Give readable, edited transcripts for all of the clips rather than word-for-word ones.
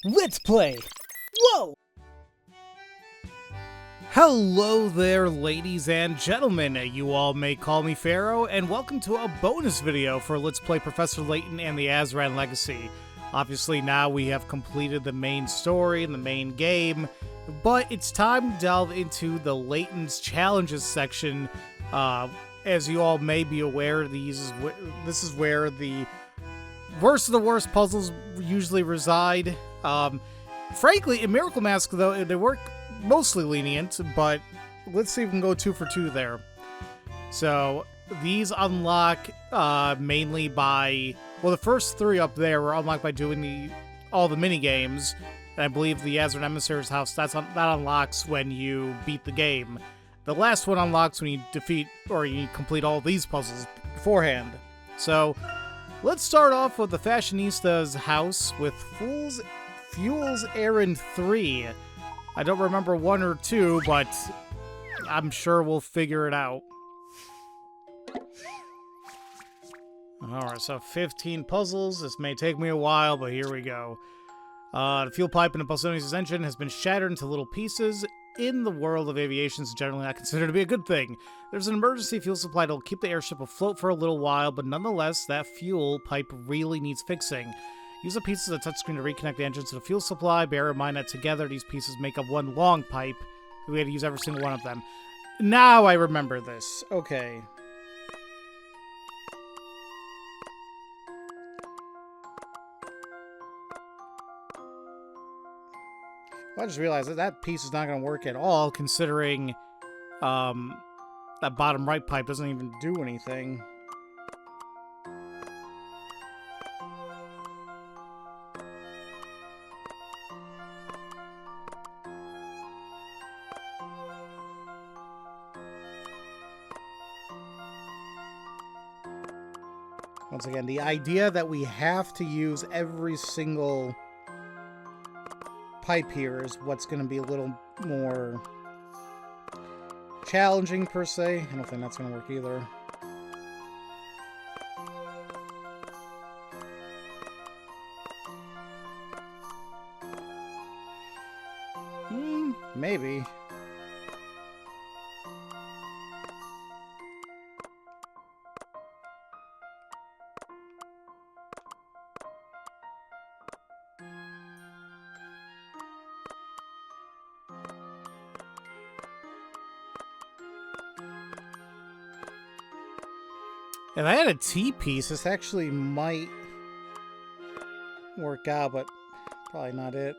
Let's play! Whoa! Hello there, ladies and gentlemen. You all may call me Pharaoh, and welcome to a bonus video for Let's Play Professor Layton and the Azran Legacy. Obviously, now we have completed the main story and the main game, but it's time to delve into the Layton's Challenges section. As you all may be aware, this is where the worst of the worst puzzles usually reside. Frankly, in Miracle Mask, though, they work mostly lenient, but let's see if we can go 2 for 2 there. So these unlock mainly by, well, the first 3 up there were unlocked by doing all the mini games, and I believe the Azran Emissary's House that unlocks when you beat the game. The last one unlocks when you defeat or you complete all these puzzles beforehand. So let's start off with the Fashionista's house with Fuel's Errand 3. I don't remember 1 or 2, but I'm sure we'll figure it out. Alright, so 15 puzzles. This may take me a while, but here we go. The fuel pipe in the Bosonius' engine has been shattered into little pieces. In the world of aviation, is generally not considered to be a good thing. There's an emergency fuel supply that will keep the airship afloat for a little while, but nonetheless, that fuel pipe really needs fixing. Use the pieces of the touchscreen to reconnect the engine to the fuel supply. Bear in mind that together these pieces make up one long pipe. We had to use every single one of them. Now I remember this. Okay. Well, I just realized that that piece is not going to work at all, considering that bottom right pipe doesn't even do anything. Once again, the idea that we have to use every single pipe here is what's going to be a little more challenging, per se. I don't think that's going to work either. Maybe. If I had a T-piece, this actually might work out, but probably not it.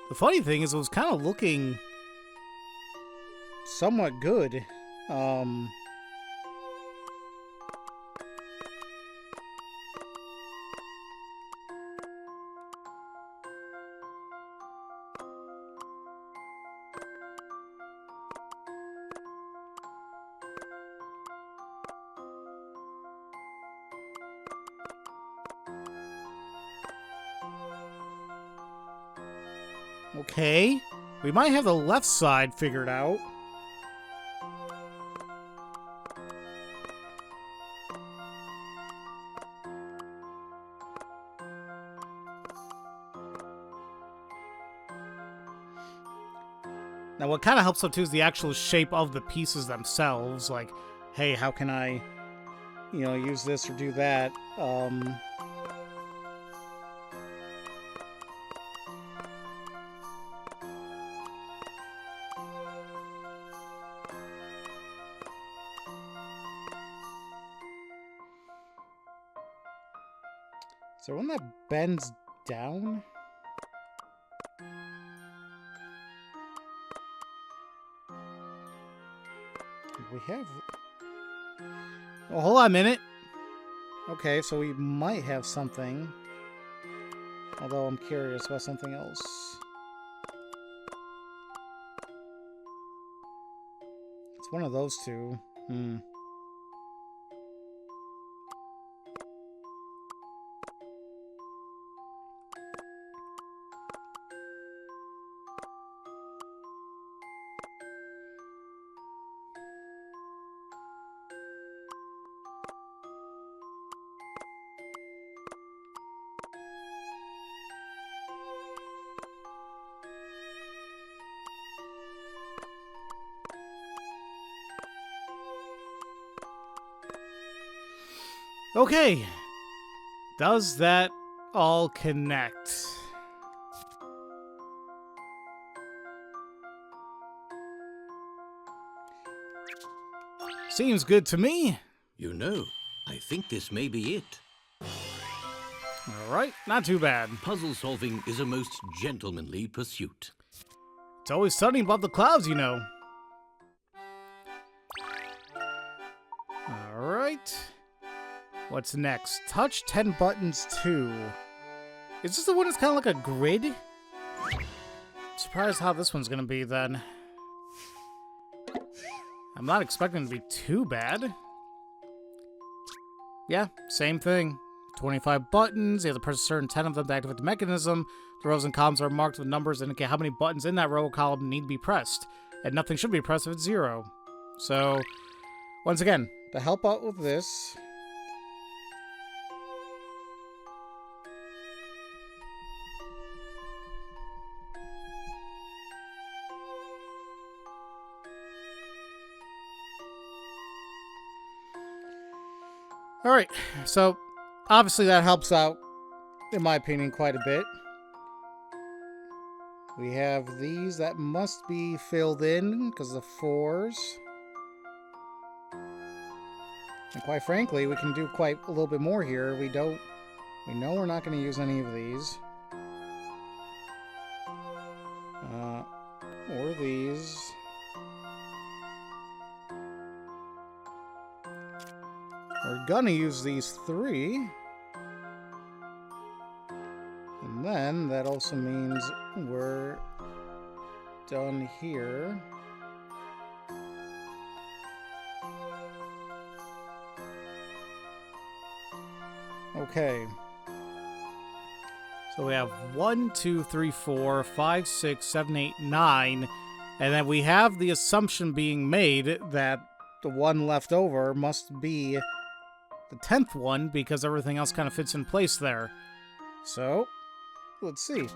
The funny thing is, it was kind of looking somewhat good. Okay, we might have the left side figured out. Now, what kind of helps up too is the actual shape of the pieces themselves. Like, hey, how can I, use this or do that? Is there one that bends down? We have... Well, hold on a minute. Okay, so we might have something. Although I'm curious about something else. one of those two. Okay. Does that all connect? Seems good to me. You know, I think this may be it. All right, not too bad. Puzzle solving is a most gentlemanly pursuit. It's always sunny above the clouds, you know. All right. What's next? Touch 10 buttons 2. Is this the one that's kind of like a grid? I'm surprised how this one's going to be then. I'm not expecting it to be too bad. Yeah, same thing. 25 buttons. You have to press a certain 10 of them to activate the mechanism. The rows and columns are marked with numbers that indicate how many buttons in that row or column need to be pressed. And nothing should be pressed if it's 0. So, once again, to help out with this... Alright, so obviously that helps out, in my opinion, quite a bit. We have these that must be filled in because of the 4s. And quite frankly, we can do quite a little bit more here. We know we're not going to use any of these. Or these. We're gonna use these 3. And then that also means we're done here. Okay. So we have 1, 2, 3, 4, 5, 6, 7, 8, 9. And then we have the assumption being made that the one left over must be the 10th one because everything else kind of fits in place there. So, let's see.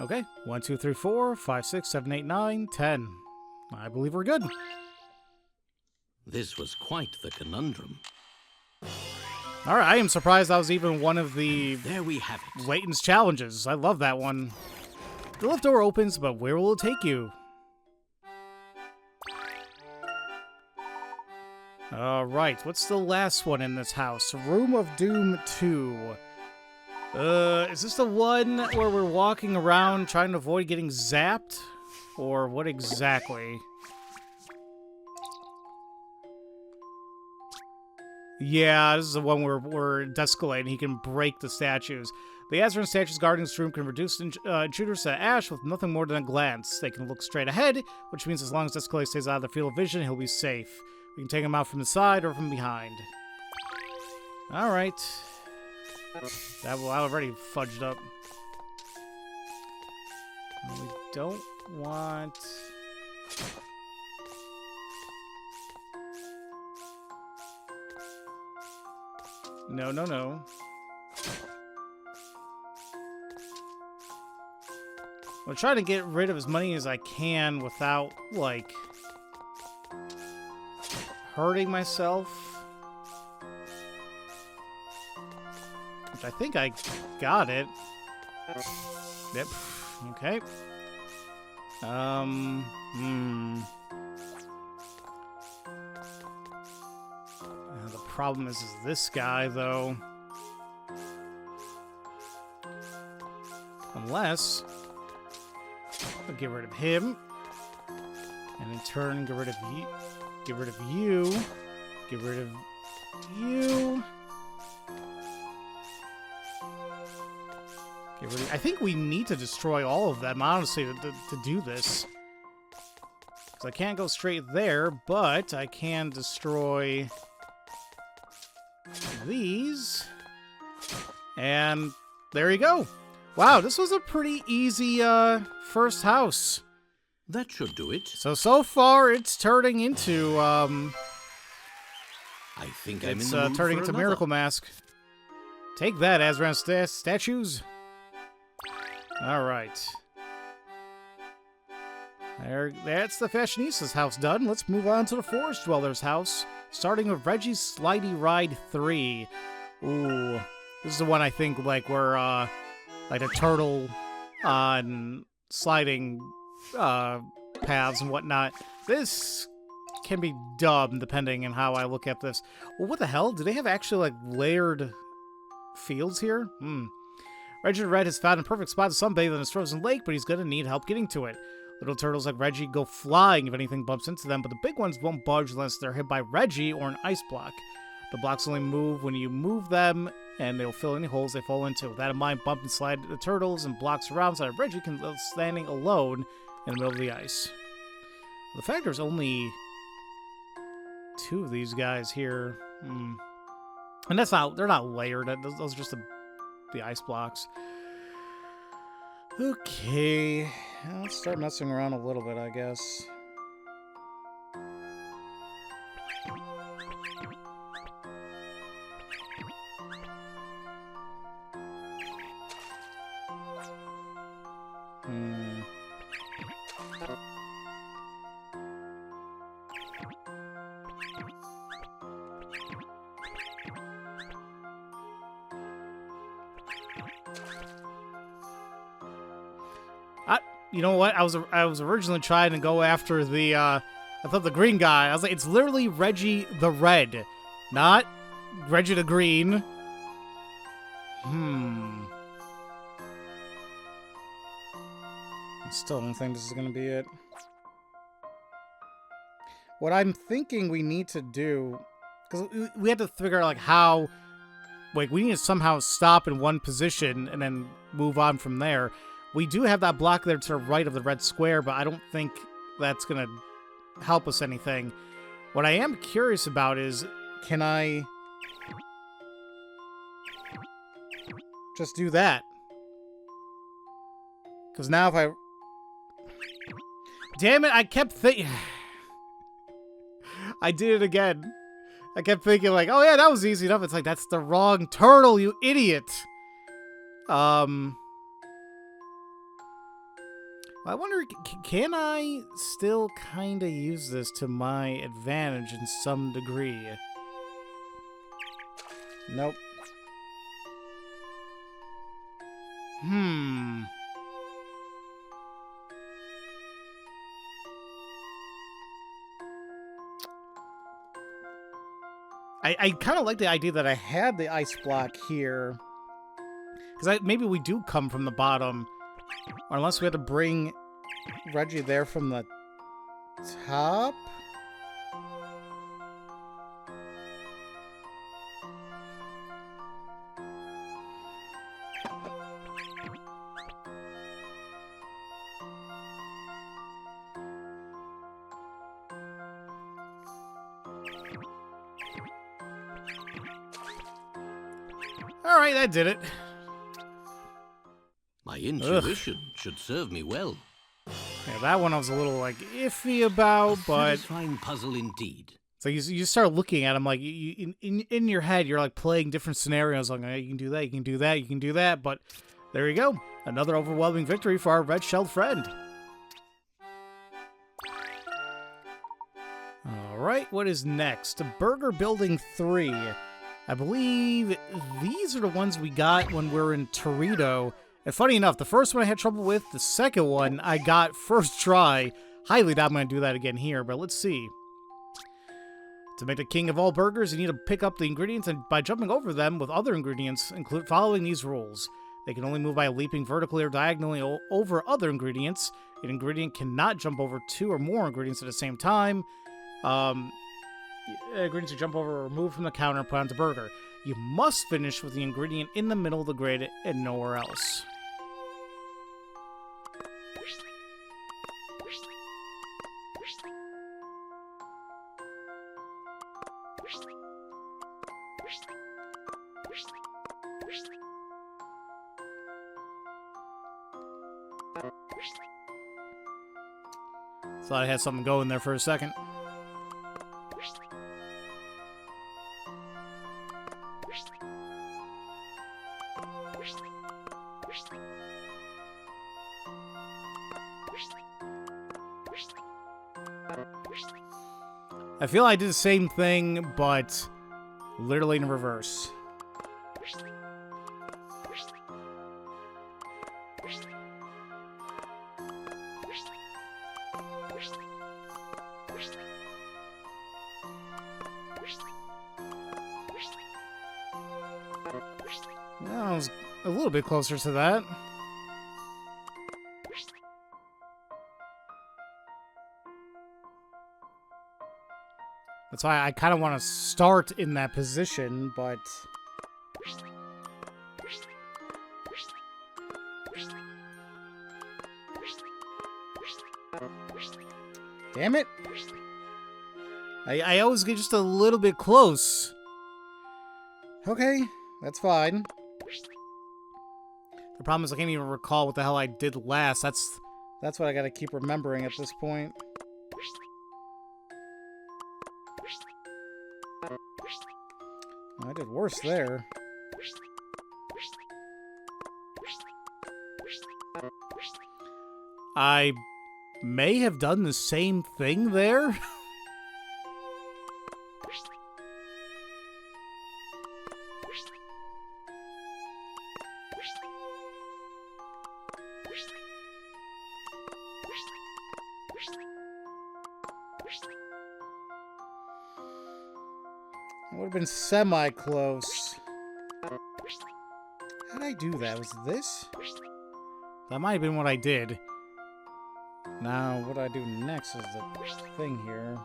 Okay, 1, 2, 3, 4, 5, 6, 7, 8, 9, 10. I believe we're good. This was quite the conundrum. Alright, I am surprised that was even one of the... There we have it. Layton's challenges. I love that one. The lift door opens, but where will it take you? Alright, what's the last one in this house? Room of Doom 2. Is this the one where we're walking around trying to avoid getting zapped? Or what exactly? Yeah, this is the one where we're descalating. He can break the statues. The Azran statues guarding this room can reduce intruders to ash with nothing more than a glance. They can look straight ahead, which means as long as Descalé stays out of their field of vision, he'll be safe. We can take him out from the side or from behind. Alright. That will already fudged up. We don't want... No, no, no. I'm trying to get rid of as many as I can without, like, hurting myself. Which I think I got it. Yep. Okay. The problem is this guy, though. Unless I'll get rid of him, and in turn get rid of you, get rid of you, get rid of you. I think we need to destroy all of them, honestly, to do this. Because I can't go straight there, but I can destroy these. And there you go. Wow, this was a pretty easy first house. That should do it. So far, it's turning into, I think I'm in it's the mood turning for into another. Miracle Mask. Take that, Azran statues. All right. That's the Fashionista's house done. Let's move on to the Forest Dweller's house, starting with Reggie's Slidey Ride 3. Ooh, this is the one I think like where like a turtle on sliding paths and whatnot. This can be dumb depending on how I look at this. Well, what the hell? Do they have actually like layered fields here? Reggie Red has found a perfect spot to sunbathe in his frozen lake, but he's gonna need help getting to it. Little turtles like Reggie go flying if anything bumps into them, but the big ones won't budge unless they're hit by Reggie or an ice block. The blocks only move when you move them, and they'll fill any holes they fall into. With that in mind, bump and slide the turtles and blocks around so that Reggie can live standing alone in the middle of the ice. The fact there's only 2 of these guys here, and they're not layered. Those are just the ice blocks. Okay, let's start messing around a little bit, I guess. You know what? I was originally trying to go after the I thought the green guy. I was like, it's literally Reggie the Red, not Reggie the Green. I still don't think this is gonna be it. What I'm thinking we need to do, because we had to figure out like how, like we need to somehow stop in one position and then move on from there. We do have that block there to the right of the red square, but I don't think that's going to help us anything. What I am curious about is, can I just do that? Because now if I... Damn it, I kept thinking... I did it again. I kept thinking like, oh yeah, that was easy enough. It's like, that's the wrong turtle, you idiot. I wonder, can I still kind of use this to my advantage in some degree? Nope. I kind of like the idea that I had the ice block here. Because maybe we do come from the bottom. Or unless we had to bring Reggie there from the top? Alright, that did it. My intuition should serve me well. Yeah, that one I was a little, like, iffy about, but... Satisfying puzzle indeed. So you start looking at them, like, in your head, you're, like, playing different scenarios, like, you can do that, you can do that, you can do that, but there you go. Another overwhelming victory for our red-shelled friend. Alright, what is next? Burger Building 3. I believe these are the ones we got when we were in Torito. And funny enough, the first one I had trouble with, the second one I got first try. Highly doubt I'm going to do that again here, but let's see. To make the king of all burgers, you need to pick up the ingredients and by jumping over them with other ingredients, include following these rules. They can only move by leaping vertically or diagonally over other ingredients. An ingredient cannot jump over 2 or more ingredients at the same time. Ingredients to jump over or remove from the counter and put onto burger. You must finish with the ingredient in the middle of the grid and nowhere else. Thought I had something going there for a second. I feel I did the same thing, but literally in reverse. Well, I was a little bit closer to that. That's why I kind of want to start in that position, but... Damn it! I always get just a little bit close. Okay, that's fine. The problem is I can't even recall what the hell I did last. That's what I gotta keep remembering at this point. I did worse there. I may have done the same thing there. It would have been semi-close. How did I do that? Was it this? That might have been what I did. Now, what do I do next is the thing here.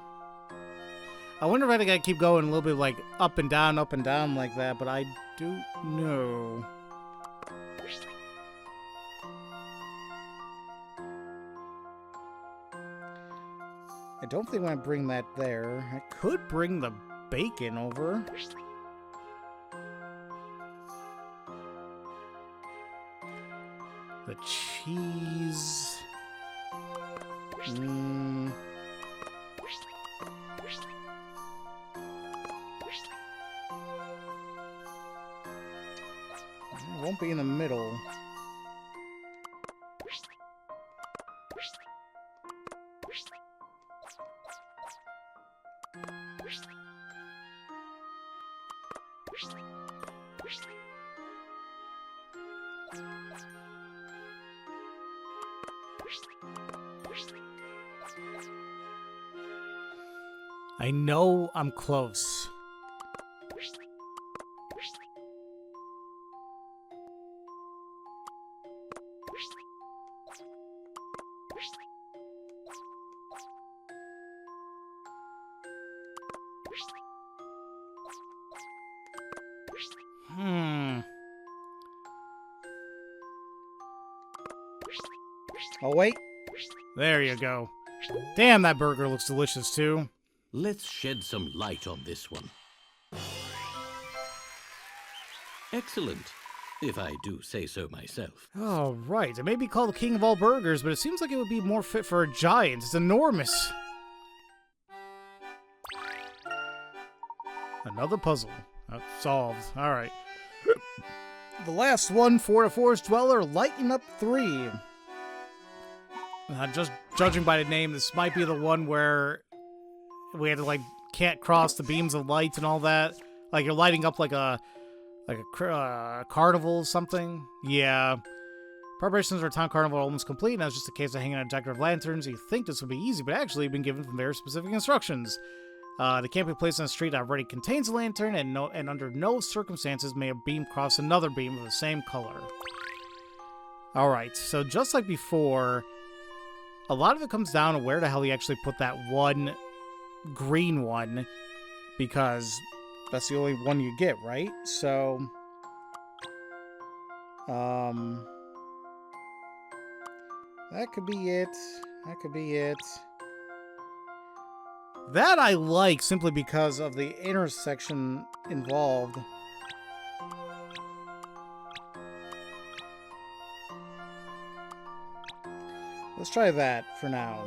I wonder if I gotta keep going a little bit like up and down like that, but I don't know. I don't think I want to bring that there. I could bring the bacon over. The cheese. It won't be in the middle. I know I'm close. Oh, wait. There you go. Damn, that burger looks delicious, too. Let's shed some light on this one. Excellent, if I do say so myself. Oh, right. It may be called the king of all burgers, but it seems like it would be more fit for a giant. It's enormous. Another puzzle. Solved. All right. The last one for the Forest Dweller, Lighten Up 3. Just judging by the name, this might be the one where we had to, like, can't cross the beams of light and all that. Like, you're lighting up like a carnival or something. Yeah. Preparations for a town carnival are almost complete. Now it's just a case of hanging out decorative lanterns. You think this would be easy, but actually you've been given some very specific instructions. They can't be placed on a street that already contains a lantern, and under no circumstances may a beam cross another beam of the same color. Alright, so just like before, a lot of it comes down to where the hell you actually put that one green one, because that's the only one you get, right? So, that could be it. That could be it. That I like simply because of the intersection involved. Let's try that for now.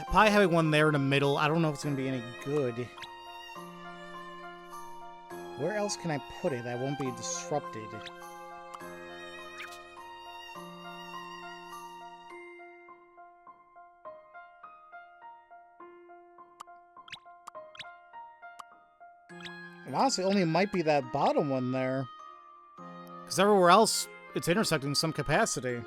Probably having one there in the middle, I don't know if it's going to be any good. Where else can I put it that won't be disrupted? And honestly, only might be that bottom one there. Because everywhere else, it's intersecting some capacity.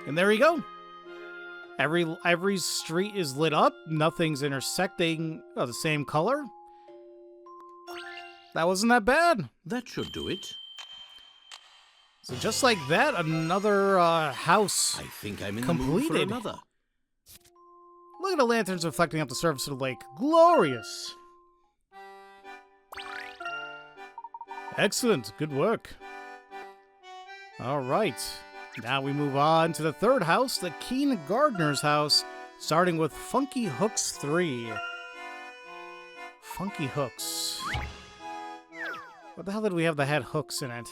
And there you go. Every street is lit up. Nothing's intersecting of the same color. That wasn't that bad. That should do it. So just like that, another house I think I'm in completed. the mood for another. Look at the lanterns reflecting up the surface of the lake. Glorious. Excellent. Good work. All right. Now we move on to the third house, the Keen Gardener's house, starting with Funky Hooks 3. Funky Hooks. What the hell did we have that had hooks in it?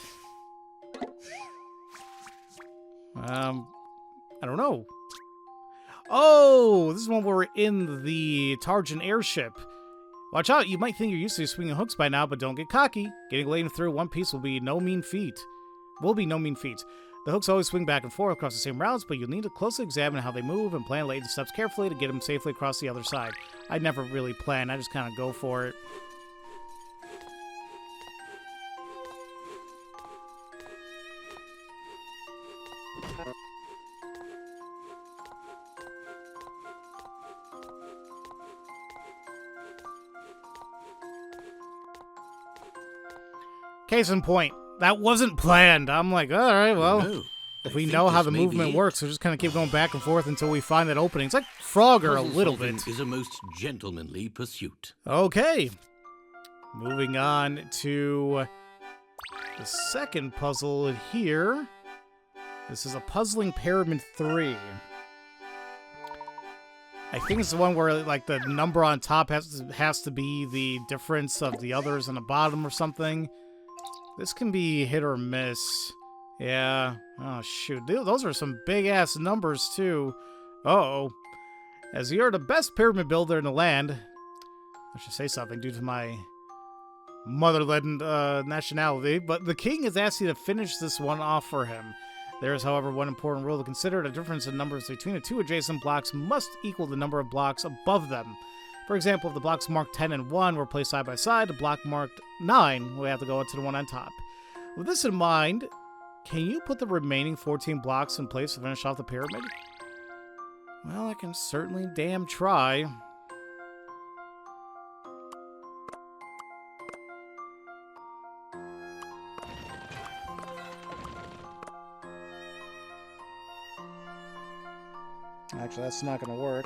I don't know. Oh, this is when we're in the Tarjan airship. Watch out, you might think you're used to swinging hooks by now, but don't get cocky. Getting Layton through one piece will be no mean feat. The hooks always swing back and forth across the same routes, but you'll need to closely examine how they move and plan Layton's steps carefully to get him safely across the other side. I never really plan, I just kind of go for it. Case in point, that wasn't planned. I'm like, all right, well, No, if I we think know how this the may be movement it. works, we'll just kind of keep going back and forth until we find that opening. It's like Frogger a Puzzle little solving bit. is a most gentlemanly pursuit. Okay. Moving on to the second puzzle here. This is a Puzzling Pyramid 3. I think it's the one where like the number on top has to be the difference of the others on the bottom or something. This can be hit or miss. Yeah. Oh, shoot. Those are some big-ass numbers, too. Uh-oh. As you're the best pyramid builder in the land, I should say something due to my motherland nationality, but the king has asked you to finish this one off for him. There is, however, one important rule to consider. The difference in numbers between the two adjacent blocks must equal the number of blocks above them. For example, if the blocks marked 10 and 1 were placed side by side, the block marked 9 would have to go into the one on top. With this in mind, can you put the remaining 14 blocks in place to finish off the pyramid? Well, I can certainly damn try. Actually, that's not going to work.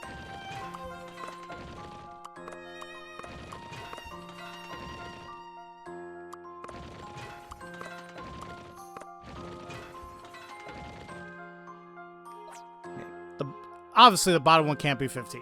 Obviously, the bottom one can't be 15.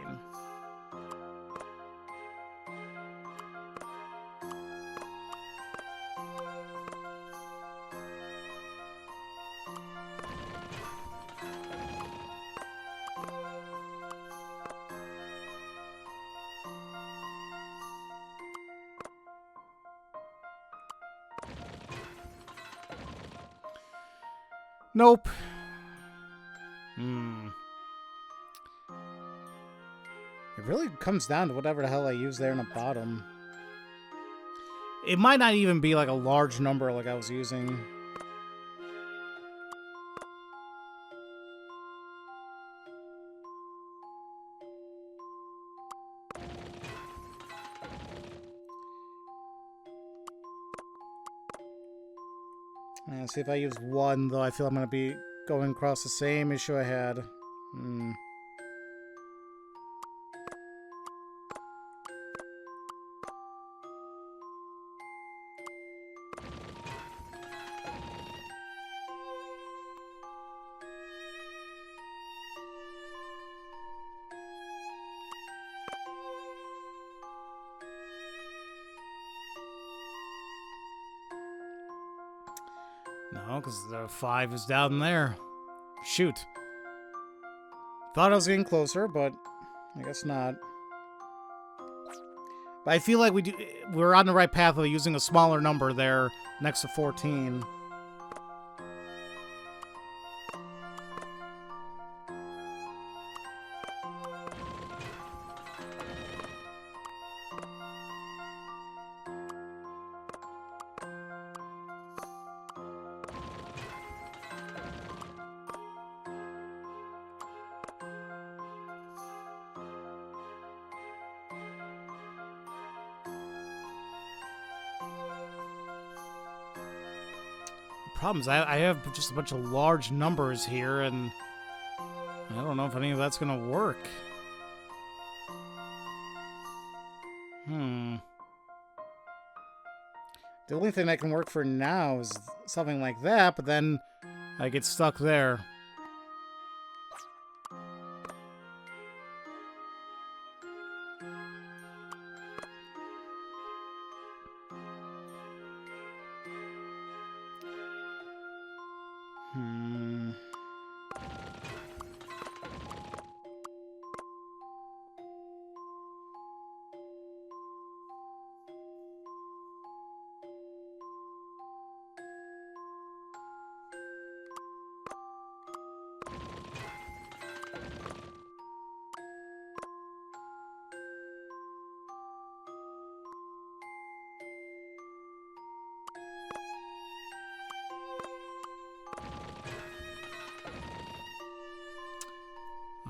Nope. It really comes down to whatever the hell I use there in the bottom. It might not even be like a large number like I was using. And see if I use 1, though, I feel I'm going to be going across the same issue I had. No, because the 5 is down there. Shoot. Thought I was getting closer, but I guess not. But I feel like we're on the right path of using a smaller number there next to 14. Problem is, I have just a bunch of large numbers here, and I don't know if any of that's gonna work. The only thing that can work for now is something like that, but then I get stuck there.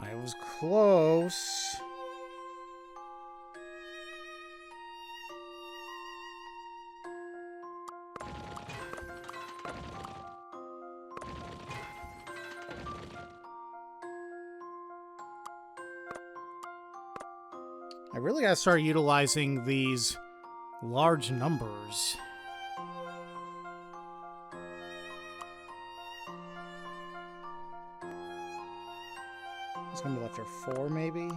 I was close. I really gotta start utilizing these large numbers. It's gonna be left for 4, maybe?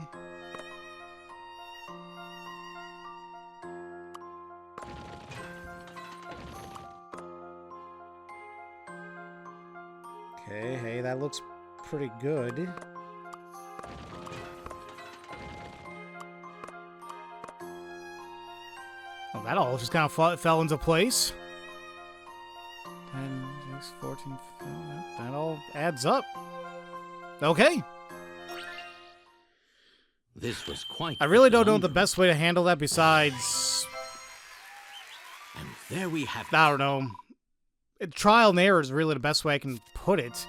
Okay, hey, that looks pretty good. Oh, that all just kind of fell into place. 10, 6, 14, 15, that all adds up. Okay. This was quite. I really don't know the best way to handle that besides. And there we have it. I don't know. Trial and error is really the best way I can put it.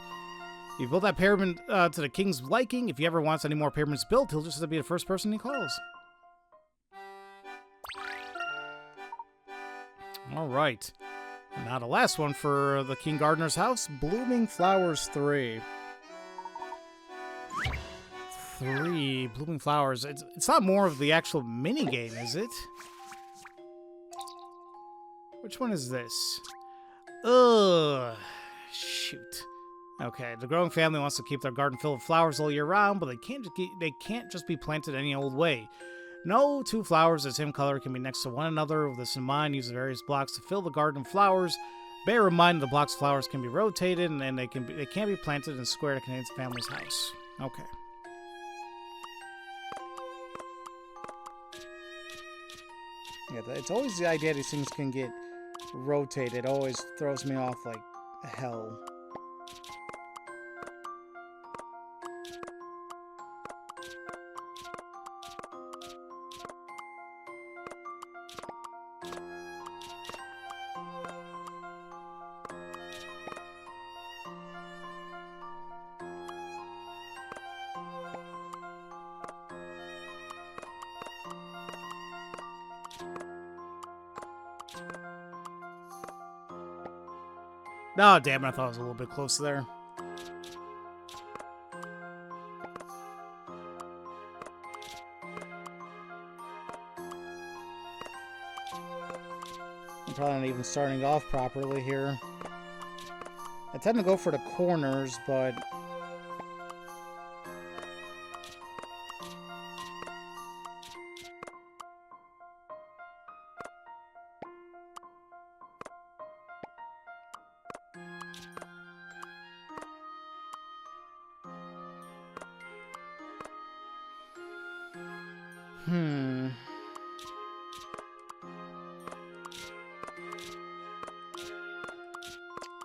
You built that pyramid to the king's liking. If he ever wants any more pyramids built, he'll just have to be the first person he calls. All right. And now the last one for the King Gardener's house, Blooming Flowers 3. 3 Blooming Flowers. It's not more of the actual minigame, is it? Which one is this? Ugh. Shoot. Okay, the growing family wants to keep their garden filled with flowers all year round, but they can't just be planted any old way. No two flowers the same color can be next to one another. With this in mind, use the various blocks to fill the garden with flowers. Bear in mind the blocks of flowers can be rotated, and they can't be planted in a square that contains the family's house. Okay. Yeah, it's always the idea these things can get rotated. It always throws me off like hell. Oh, damn it. I thought I was a little bit close there. I'm probably not even starting off properly here. I tend to go for the corners, but...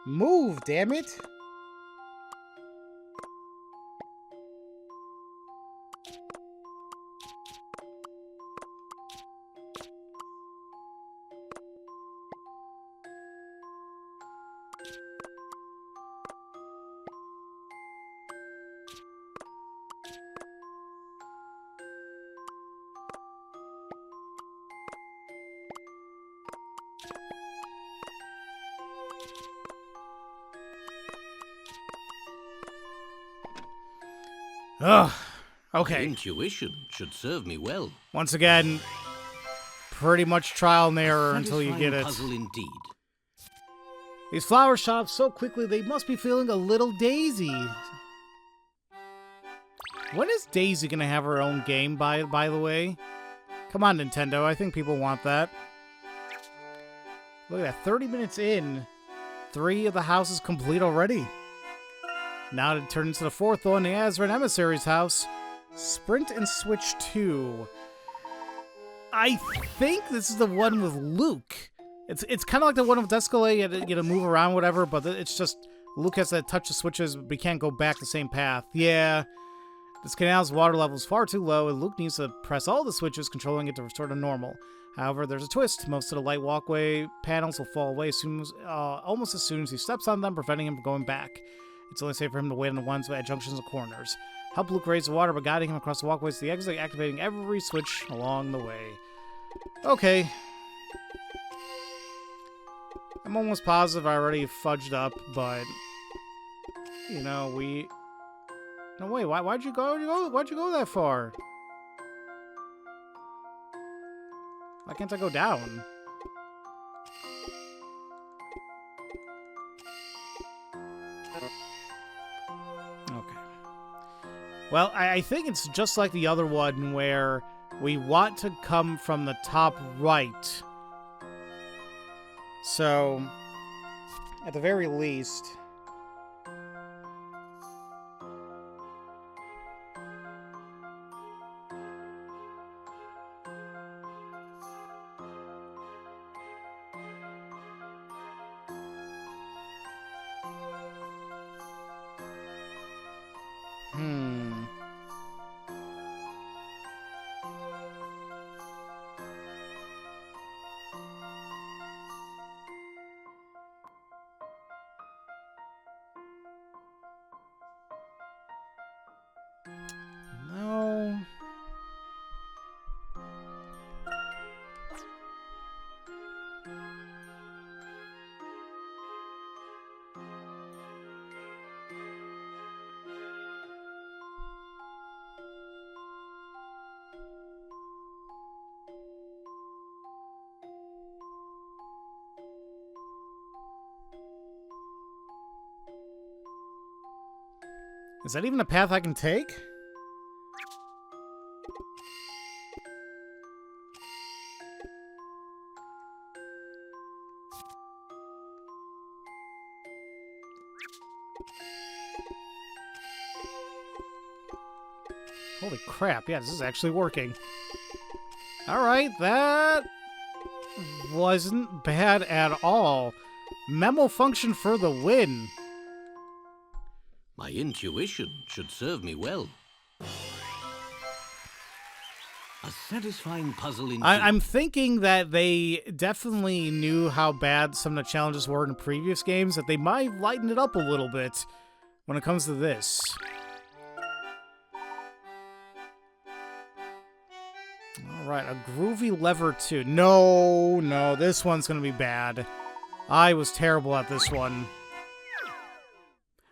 Move, damn it! Ugh. Okay. Intuition should serve me well. Once again, pretty much trial and error until you get it. Puzzle indeed. These flowers shot up so quickly, they must be feeling a little daisy. When is Daisy gonna have her own game, by the way? Come on, Nintendo. I think people want that. Look at that. 30 minutes in, 3 of the houses complete already. Now to turn into the 4th one, the Azran Emissary's house. Sprint and Switch 2. I think this is the one with Luke. It's kind of like the one with Descalay. You get to move around, whatever, but it's just Luke has to touch the switches, but he can't go back the same path. Yeah. This canal's water level is far too low, and Luke needs to press all the switches, controlling it to restore to normal. However, there's a twist. Most of the light walkway panels will fall away almost as soon as he steps on them, preventing him from going back. It's only safe for him to wait on the ones at junctions and corners. Help Luke raise the water by guiding him across the walkways to the exit, activating every switch along the way. Okay. I'm almost positive I already fudged up, but... You know, we... No, wait, why'd you go? Why'd you go that far? Why can't I go down? Okay. Well, I think it's just like the other one where we want to come from the top right. So, at the very least... No. Is that even a path I can take? Holy crap, yeah, this is actually working. Alright, that wasn't bad at all. Memo function for the win. My intuition should serve me well. A satisfying puzzle indeed. I'm thinking that they definitely knew how bad some of the challenges were in previous games, that they might lighten it up a little bit when it comes to this. Alright, a groovy lever 2. No, this one's gonna be bad. I was terrible at this one.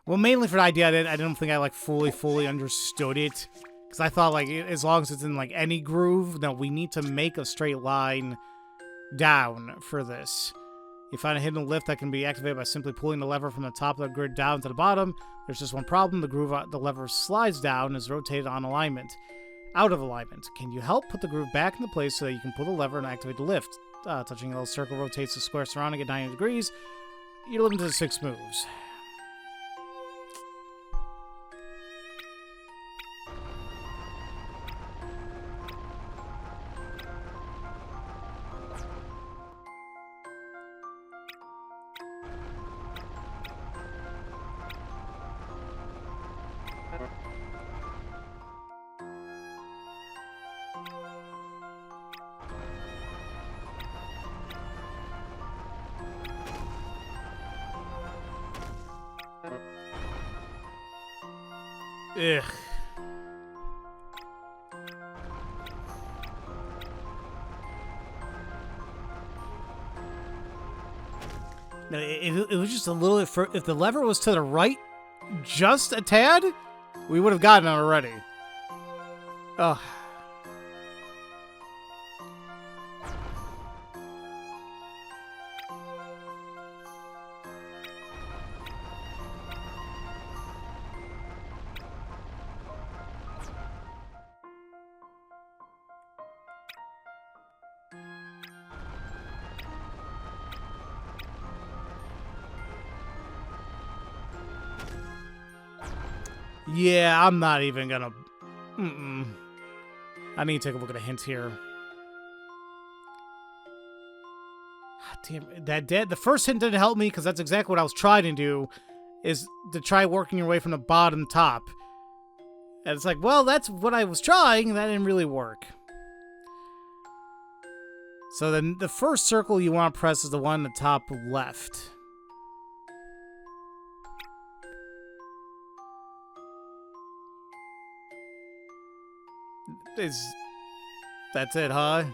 Well, mainly for the idea, I didn't think I, like, fully understood it. Because I thought, like, as long as it's in, like, any groove, no, we need to make a straight line down for this. You find a hidden lift that can be activated by simply pulling the lever from the top of the grid down to the bottom. There's just one problem. The groove the lever slides down is rotated on alignment. Out of alignment. Can you help put the groove back into place so that you can pull the lever and activate the lift? Touching a little circle rotates the square surrounding at 90 degrees. You're limited to 6 moves. Ugh. No, it was just a little bit. If the lever was to the right, just a tad, we would have gotten it already. Ugh. Yeah, I'm not even gonna... I need to take a look at a hint here. Damn, the first hint didn't help me because that's exactly what I was trying to do, is to try working your way from the bottom top. And it's like, well, that's what I was trying, and that didn't really work. So then the first circle you want to press is the one in the top left. That's it, huh?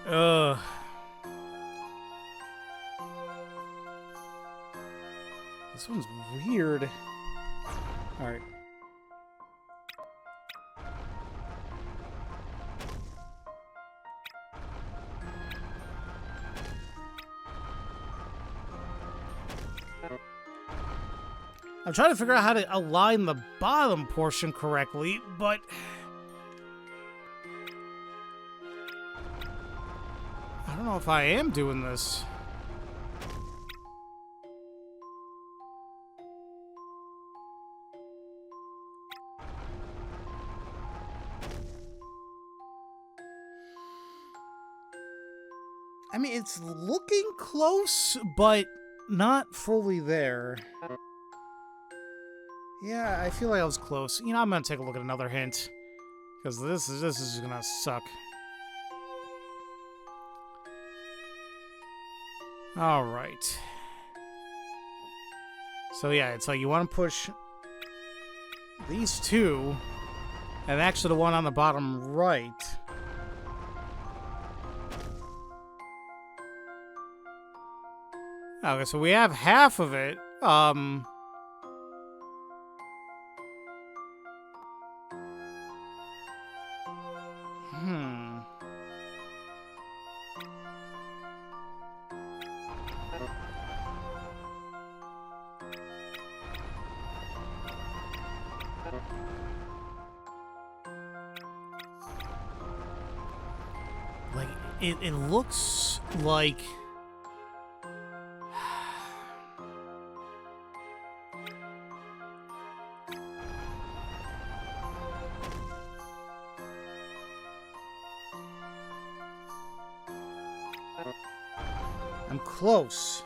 Ugh. This one's weird. Alright. I'm trying to figure out how to align the bottom portion correctly, but... I don't know if I am doing this. I mean, it's looking close, but not fully there. Yeah, I feel like I was close. You know, I'm gonna take a look at another hint, because this is gonna suck. All right. So yeah, it's like you want to push these two, and actually the one on the bottom right. Okay, so we have half of it. Like, it looks like... I'm close.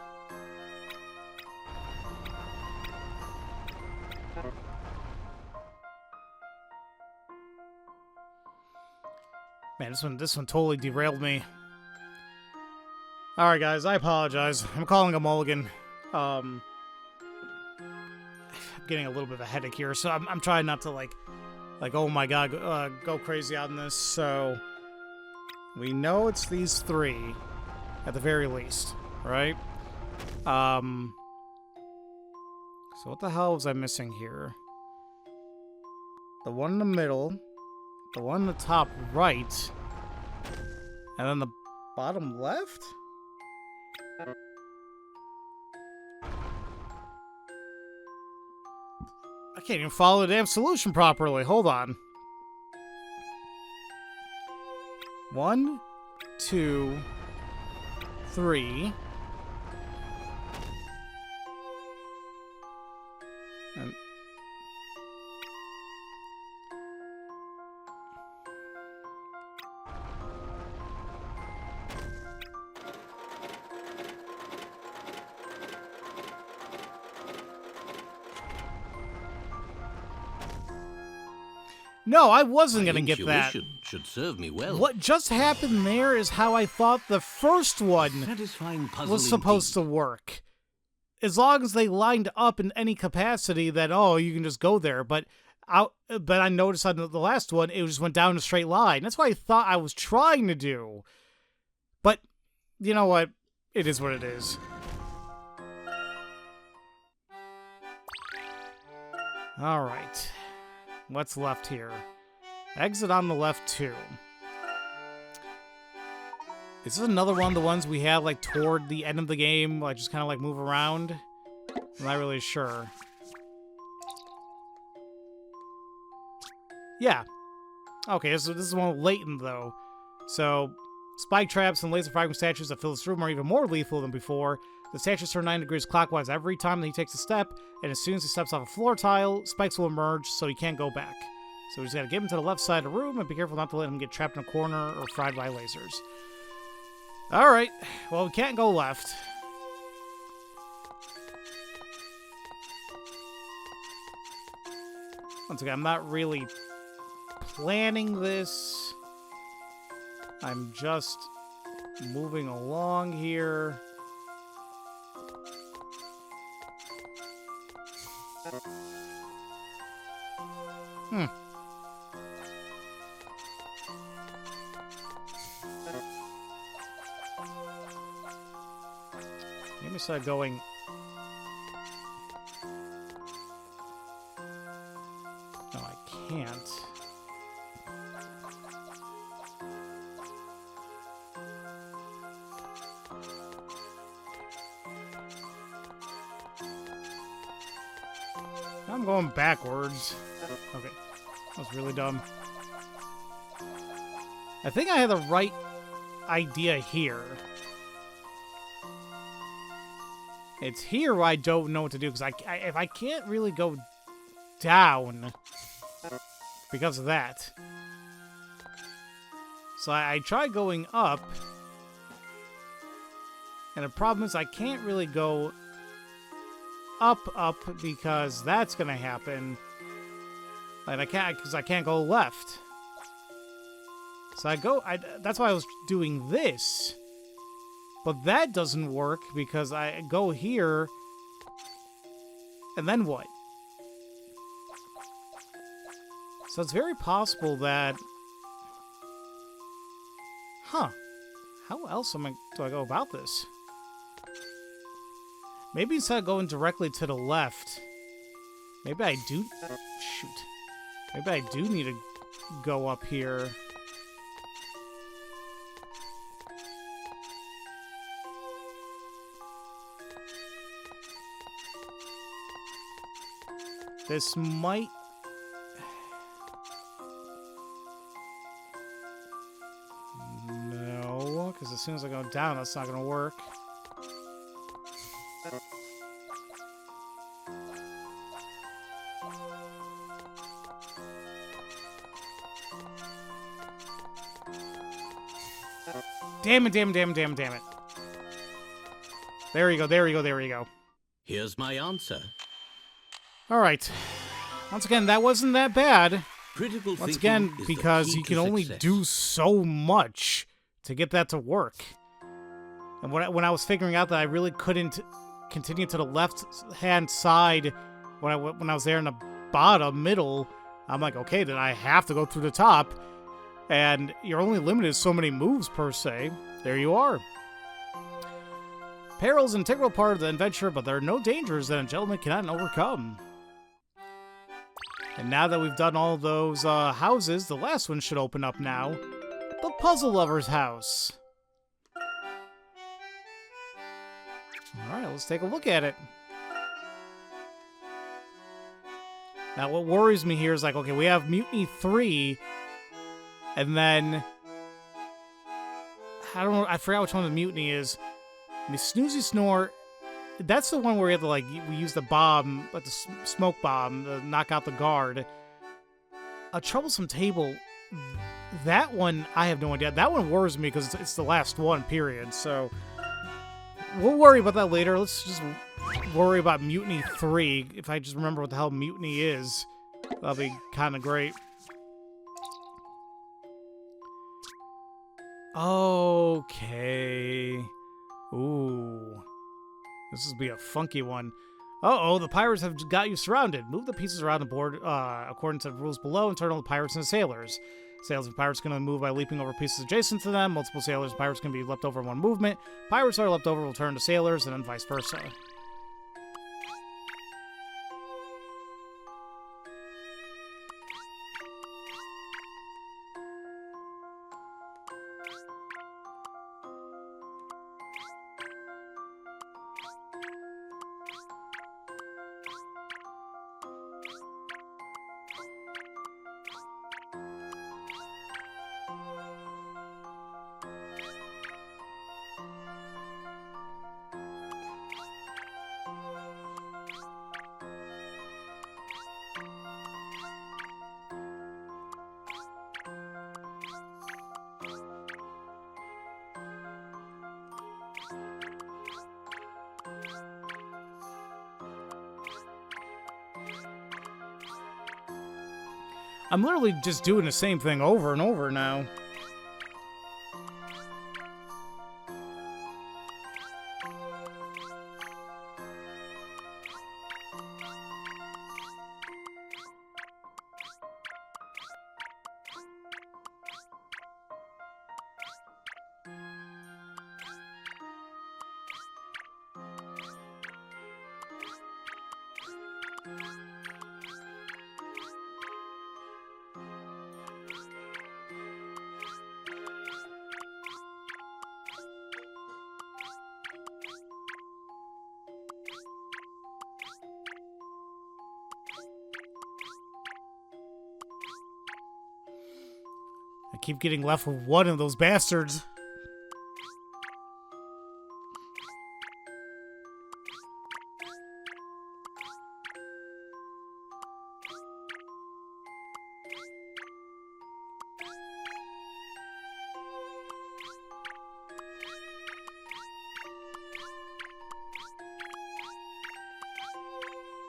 Man, this one totally derailed me. Alright guys, I apologize. I'm calling a mulligan. I'm getting a little bit of a headache here, so I'm trying not to like oh my god, go crazy on this. So we know it's these three at the very least, right? So what the hell was I missing here? The one in the middle, the one in the top right, and then the bottom left? I can't even follow the damn solution properly. Hold on. 1, 2, 3. And no, I wasn't going to get that. Should serve me well. What just happened there is how I thought the first one was supposed to work. As long as they lined up in any capacity, that, oh, you can just go there. But I noticed on the last one, it just went down a straight line. That's what I thought I was trying to do. But, you know what? It is what it is. Alright. What's left here? Exit on the left, too. Is this another one of the ones we have, like, toward the end of the game? Like, just kind of, like, move around? I'm not really sure. Yeah. Okay, so this is one with Layton, though. So, spike traps and laser fragment statues that fill this room are even more lethal than before. The statues turn 9 degrees clockwise every time that he takes a step, and as soon as he steps off a floor tile, spikes will emerge, so he can't go back. So we just gotta get him to the left side of the room, and be careful not to let him get trapped in a corner or fried by lasers. Alright, well, we can't go left. Once again, I'm not really planning this. I'm just moving along here. Maybe start going. No, I can't. I'm going backwards. Okay. That was really dumb. I think I had the right idea here. It's here where I don't know what to do, because if I can't really go down because of that. So I tried going up, and the problem is I can't really go up because that's gonna happen. Like I can't go left. So that's why I was doing this. But that doesn't work because I go here, and then what? So it's very possible that... Huh. How else do I go about this? Maybe instead of going directly to the left, maybe I do... Shoot. Maybe I do need to go up here. This might soon as I go down, that's not gonna work. Damn it, damn it, damn it, damn it, damn it. There you go, there you go, there you go. Here's my answer. Alright. Once again, that wasn't that bad. Critical Once thinking again, is the because key you to can only success. do so much to get that to work. And when I was figuring out that I really couldn't continue to the left-hand side when I was there in the bottom, middle, I'm like, okay, then I have to go through the top. And you're only limited to so many moves, per se. There you are. Peril is an integral part of the adventure, but there are no dangers that a gentleman cannot overcome. And now that we've done all those houses, the last one should open up now. The Puzzle Lover's house. Alright, let's take a look at it. Now, what worries me here is like, okay, we have Mutiny 3, and then... I forgot which one the Mutiny is. I mean, Snoozy Snore, that's the one where we have to, like, we use the bomb, like the smoke bomb, to knock out the guard. A Troublesome Table, that one, I have no idea. That one worries me because it's the last one, period. So, we'll worry about that later. Let's just worry about Mutiny 3. If I just remember what the hell Mutiny is, that'll be kind of great. Okay. Ooh. This will be a funky one. Uh-oh, the pirates have got you surrounded. Move the pieces around the board according to the rules below and turn on the pirates and the sailors. Sailors and pirates can only move by leaping over pieces adjacent to them. Multiple sailors and pirates can be left over in one movement. Pirates that are left over will turn to sailors, and then vice versa. I'm literally just doing the same thing over and over now. I keep getting left with one of those bastards.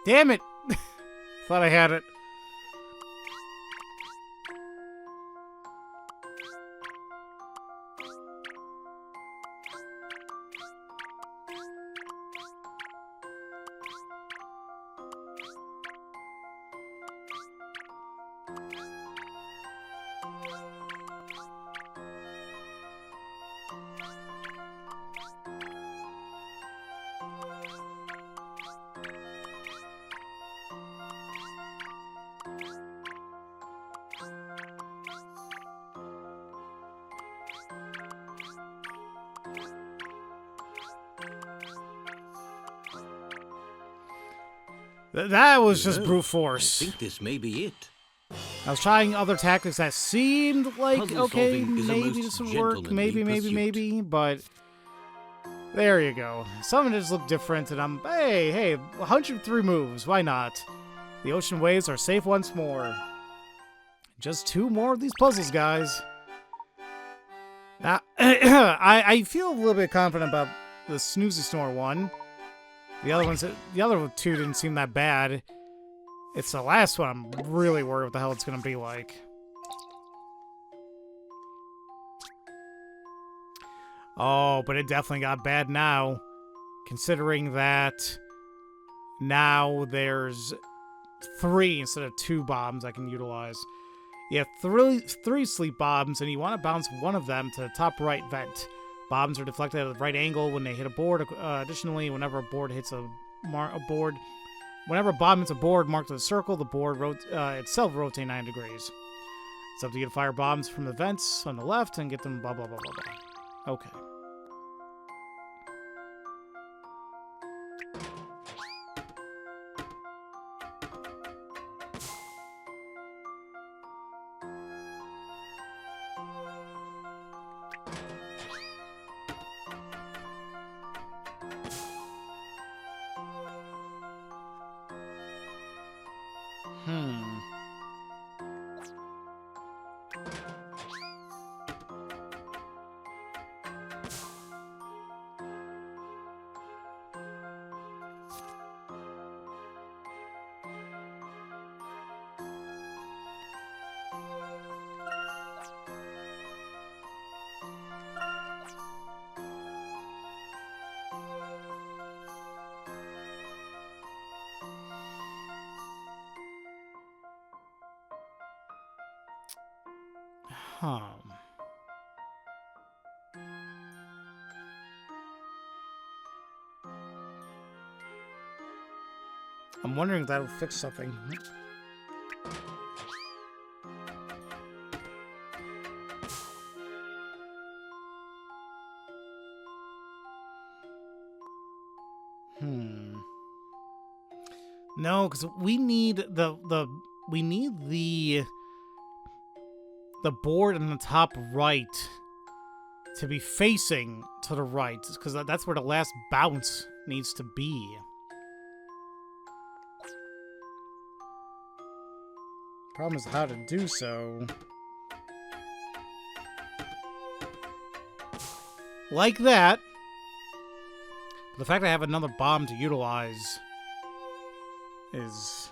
Damn it! Thought I had it. That was just brute I force. think this may be it. Yes. I was trying other tactics that seemed like, Puzzle okay, solving is a maybe most this would work, gentlemanly maybe, but there you go. Some of it just look different, and hey, 103 moves, why not? The ocean waves are safe once more. Just 2 more of these puzzles, guys. Now, I feel a little bit confident about the Snoozy Snore one. The other 2 didn't seem that bad. It's the last one I'm really worried what the hell it's gonna be like. Oh, but it definitely got bad now. Considering that now there's 3 instead of 2 bombs I can utilize. You have three sleep bombs, and you want to bounce one of them to the top right vent. Bombs are deflected at the right angle when they hit a board. Additionally, whenever a bomb hits a board marked with a circle, the board itself rotates 9 degrees. It's up to you to fire bombs from the vents on the left and get them blah blah blah blah blah. Okay. I'm wondering if that'll fix something. No, because we need the board in the top right to be facing to the right, because that's where the last bounce needs to be. Problem is how to do so. Like that. The fact I have another bomb to utilize is...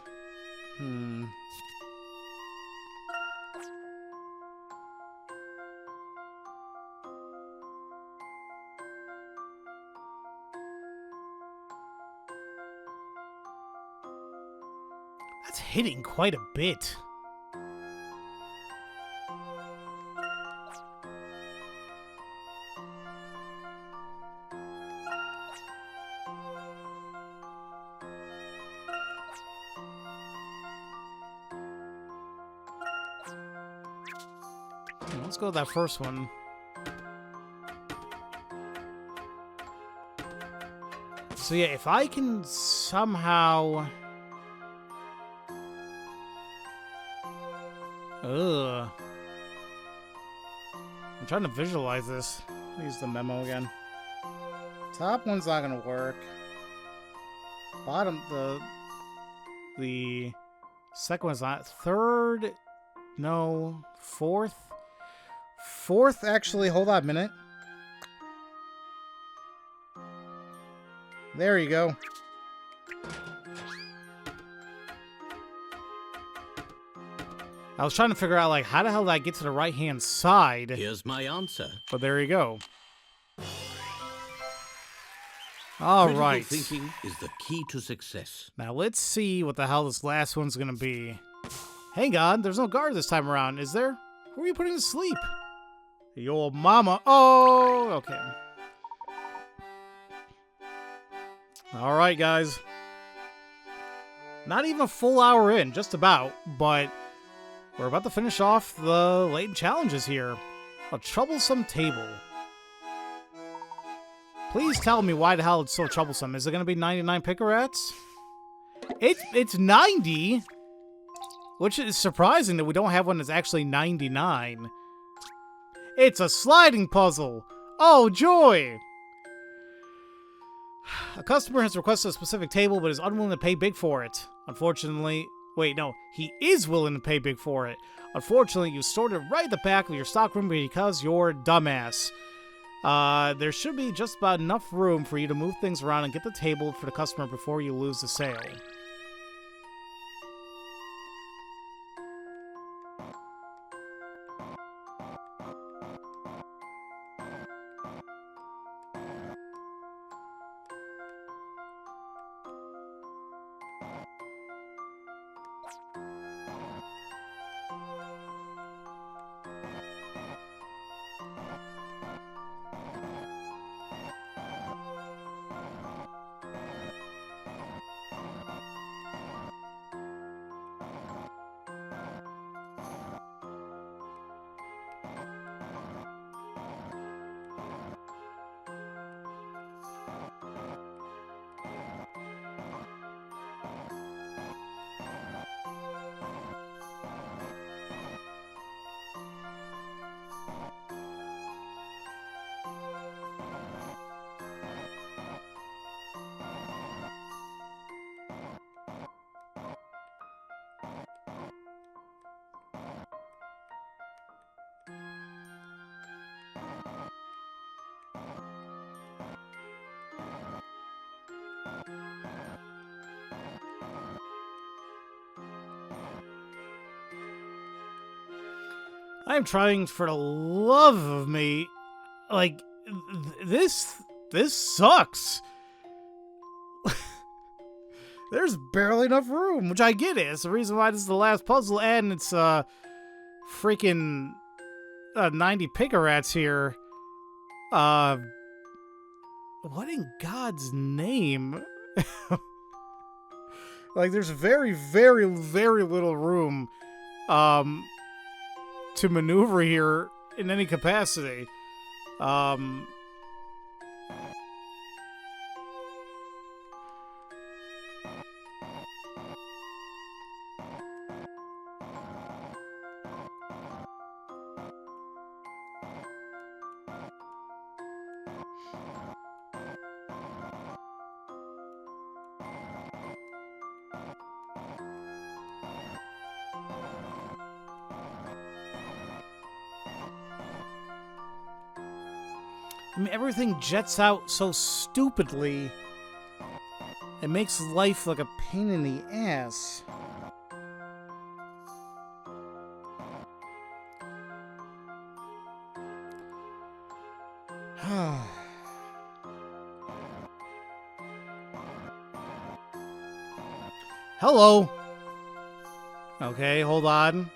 That's hitting quite a bit. Let's go with that first one. So yeah, if I can somehow... I'm trying to visualize this. Use the memo again. Top one's not gonna work. Bottom, the second one's not. Third, no. Fourth, actually, hold on a minute. There you go. I was trying to figure out, like, how the hell did I get to the right-hand side? Here's my answer. But there you go. All right. Critical thinking is the key to success. Now let's see what the hell this last one's gonna be. Hang on, there's no guard this time around, is there? Who are you putting to sleep? Your mama. Oh, okay. All right, guys. Not even a full hour in, just about, but we're about to finish off the Layton challenges here. A troublesome table. Please tell me why the hell it's so troublesome. Is it going to be 99 picarats? It's 90. Which is surprising that we don't have one that's actually 99. It's a sliding puzzle! Oh, joy! A customer has requested a specific table but is unwilling to pay big for it. Unfortunately... Wait, no. He is willing to pay big for it. Unfortunately, you stored it right at the back of your stockroom because you're a dumbass. There should be just about enough room for you to move things around and get the table for the customer before you lose the sale. I'm trying for the love of me. Like, this sucks. There's barely enough room, which I get it. It's the reason why this is the last puzzle, and it's, freaking 90 Pigarats here. What in God's name? Like, there's very, very, very little room, to maneuver here in any capacity. I mean, everything jets out so stupidly. It makes life like a pain in the ass. Hello. Okay, hold on.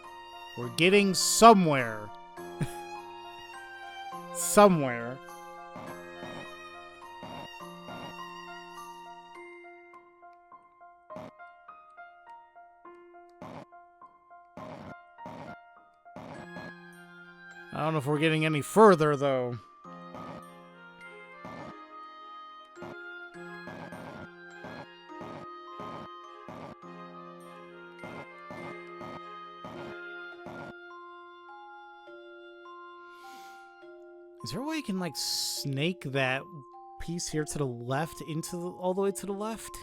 We're getting somewhere. Somewhere. I don't know if we're getting any further, though. Is there a way you can, like, snake that piece here to the left into all the way to the left?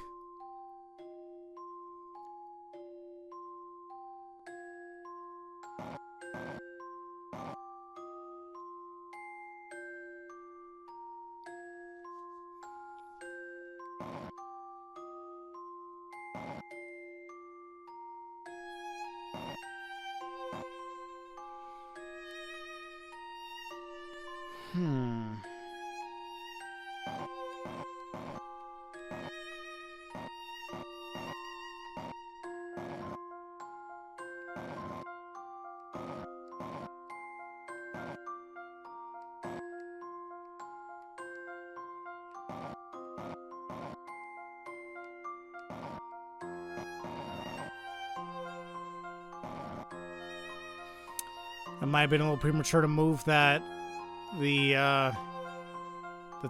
It might have been a little premature to move the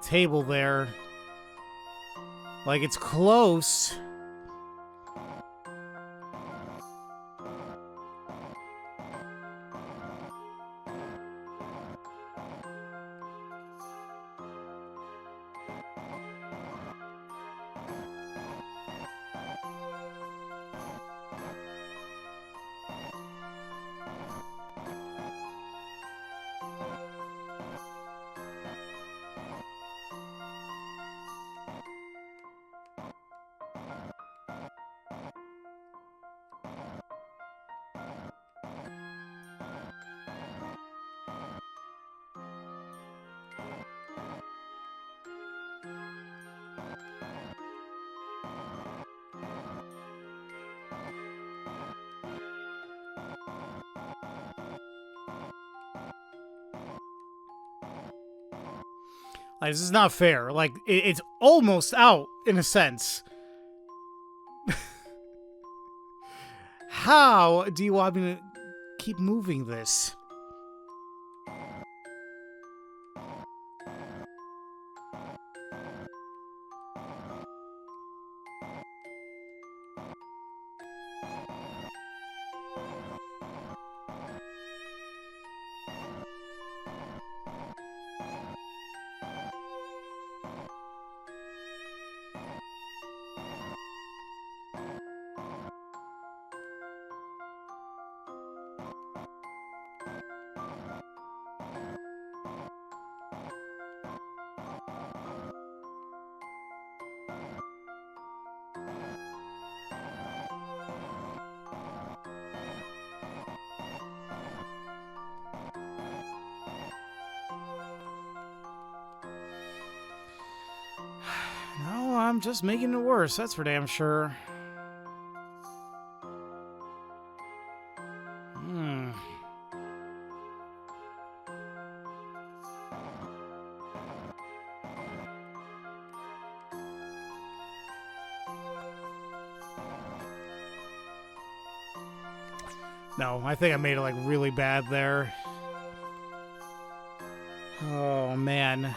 table there. Like, it's close. Like, this is not fair. Like, it's almost out, in a sense. How do you want me to keep moving this? No, I'm just making it worse, that's for damn sure. No, I think I made it, like, really bad there. Oh, man.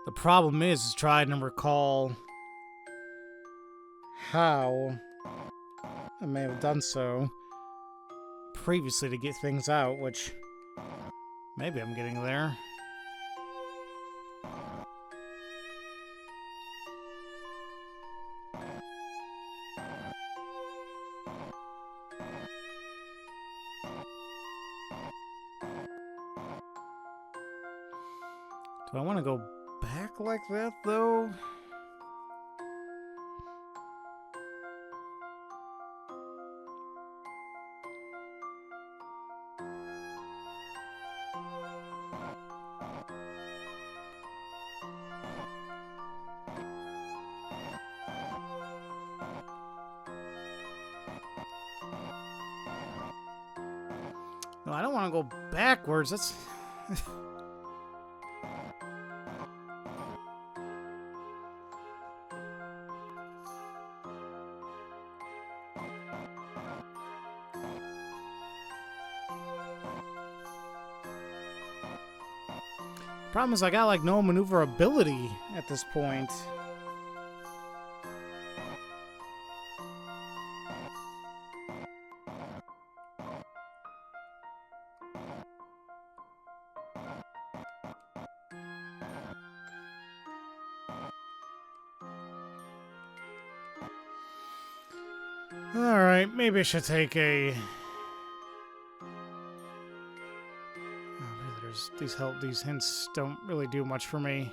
The problem is trying to recall how I may have done so previously to get things out, which maybe I'm getting there. Do I want to go back like that, though? No, I don't want to go backwards. That's... Problem is I got, like, no maneuverability at this point. Alright, maybe I should take a... These hints don't really do much for me.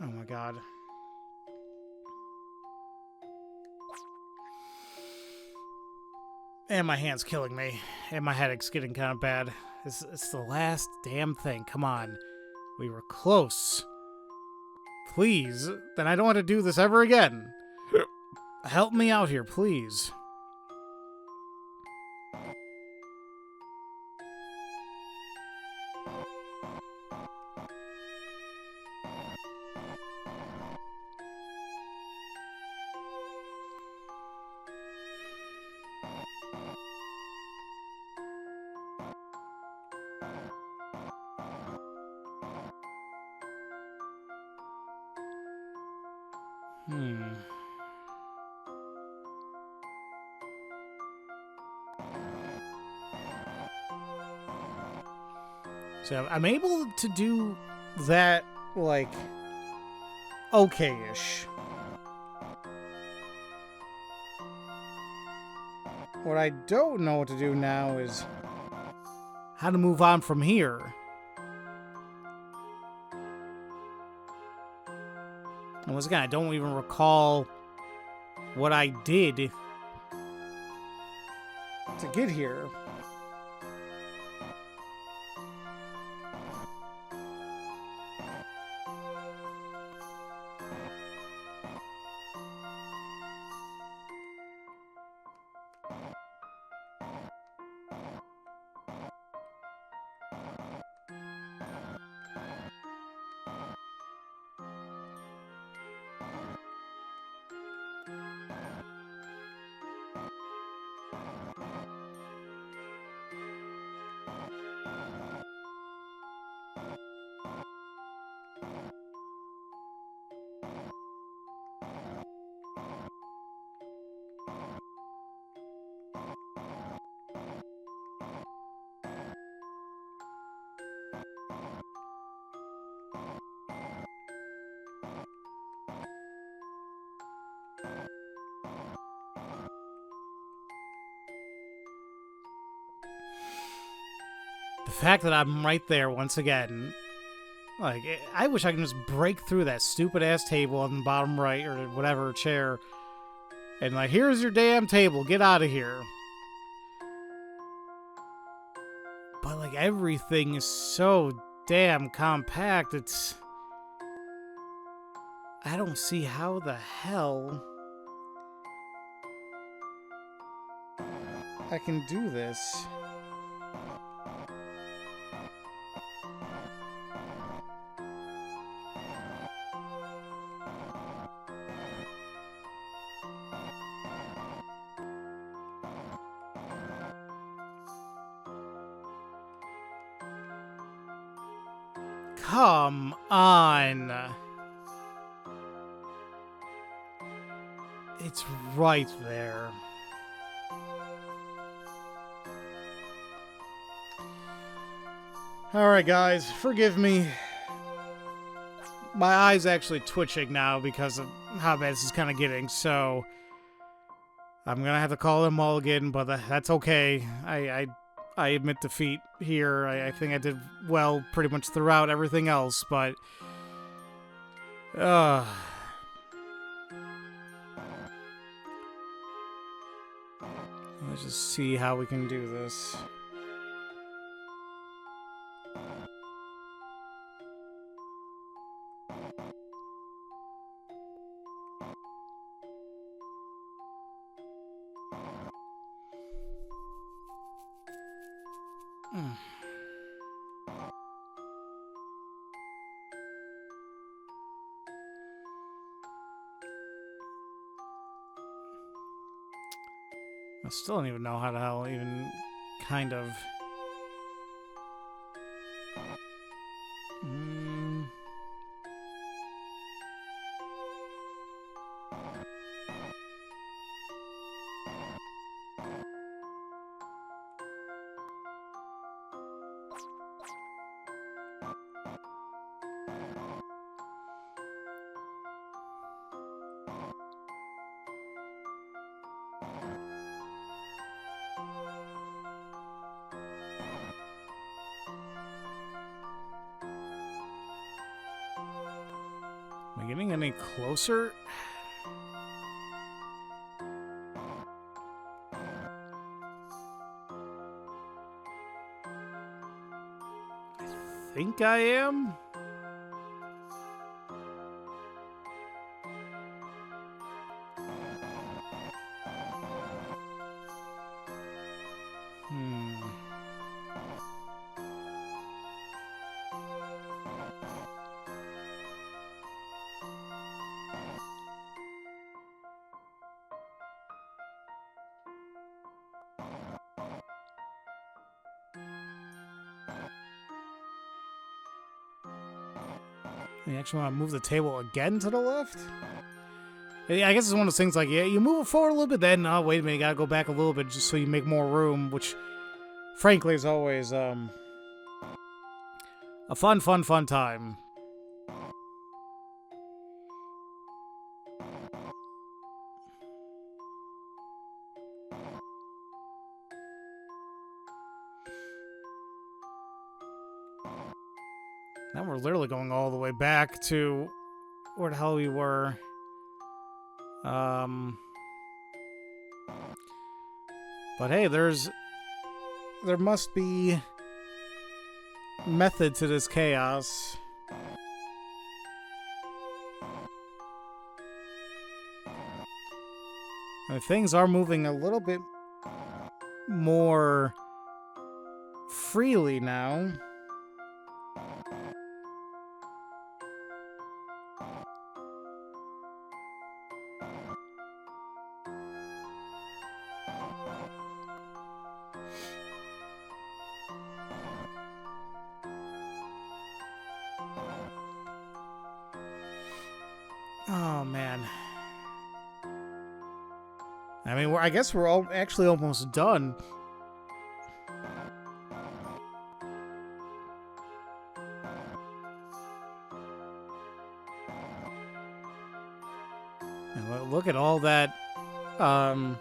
Oh my god. And my hand's killing me. And my headache's getting kind of bad. It's the last damn thing. Come on. We were close. Please. Then I don't want to do this ever again. Help me out here, please. So I'm able to do that, like, okay-ish. What I don't know what to do now is how to move on from here. And once again, I don't even recall what I did to get here. The fact that I'm right there once again, like, I wish I could just break through that stupid ass table on the bottom right or whatever chair and, like, here's your damn table, get out of here. But, like, everything is so damn compact, it's... I don't see how the hell I can do this. Come on. It's right there. Alright guys, forgive me. My eye's actually twitching now because of how bad this is kind of getting, so I'm gonna have to call them all again, but that's okay. I admit defeat here. I think I did well pretty much throughout everything else, but... Let's just see how we can do this. I still don't even know how the hell even kind of... Am I getting any closer? I think I am. You actually want to move the table again to the left? Yeah, I guess it's one of those things like, yeah, you move it forward a little bit, then, oh, wait a minute, you gotta go back a little bit just so you make more room, which, frankly, is always, a fun time. Now we're literally going all the way back to where the hell we were. But hey, there must be method to this chaos. And things are moving a little bit more freely now. Oh, man. I mean, I guess we're all actually almost done. And look at all that, look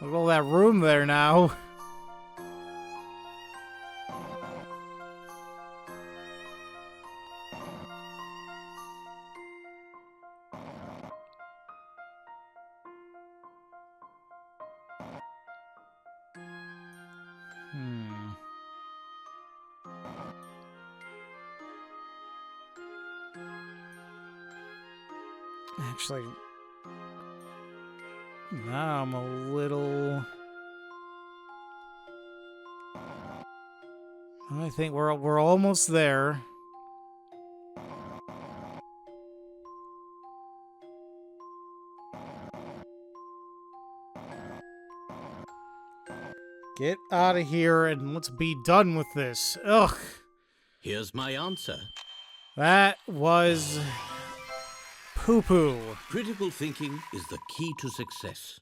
at all that room there now. Actually, now I'm a little... I think we're almost there. Get out of here and let's be done with this. Ugh. Here's my answer. That was poo-poo. Critical thinking is the key to success.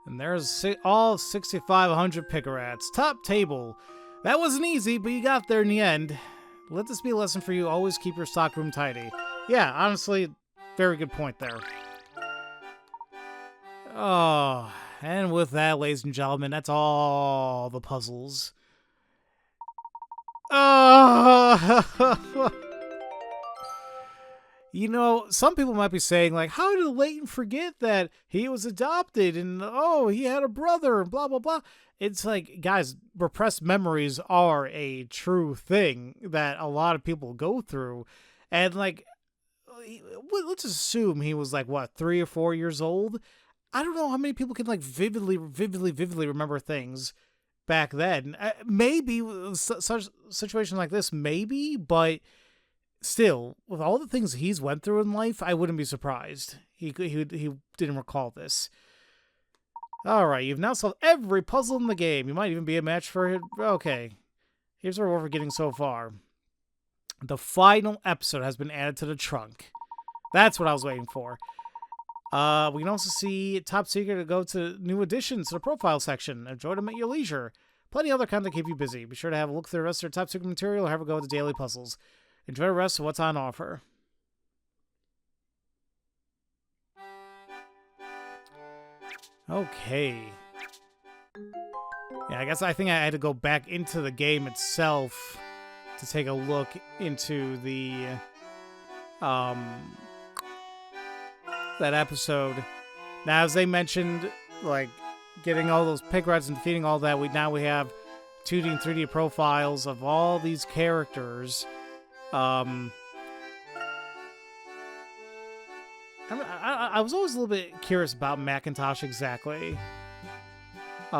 And there's all 6,500 picarats. Top table. That wasn't easy, but you got there in the end. Let this be a lesson for you. Always keep your stockroom tidy. Yeah, honestly, very good point there. Oh, and with that, ladies and gentlemen, that's all the puzzles. Oh! You know, some people might be saying, like, how did Layton forget that he was adopted and, oh, he had a brother and blah, blah, blah. It's like, guys, repressed memories are a true thing that a lot of people go through. And, like, let's assume he was, like, what, 3 or 4 years old? I don't know how many people can, like, vividly remember things back then. Maybe, such situation like this, maybe, but... Still, with all the things he's went through in life, I wouldn't be surprised. He didn't recall this. Alright, you've now solved every puzzle in the game. You might even be a match for it. Okay. Here's what we're getting so far. The final episode has been added to the trunk. That's what I was waiting for. We can also see Top Secret to go to new additions to the profile section. Enjoy them at your leisure. Plenty of other content to keep you busy. Be sure to have a look through the rest of their Top Secret material or have a go at the daily puzzles. Enjoy the rest of what's on offer. Okay. Yeah, I think I had to go back into the game itself to take a look into the that episode. Now, as they mentioned, like getting all those pigrats and defeating all that, we have 2D and 3D profiles of all these characters. I was always a little bit curious about Macintosh exactly. He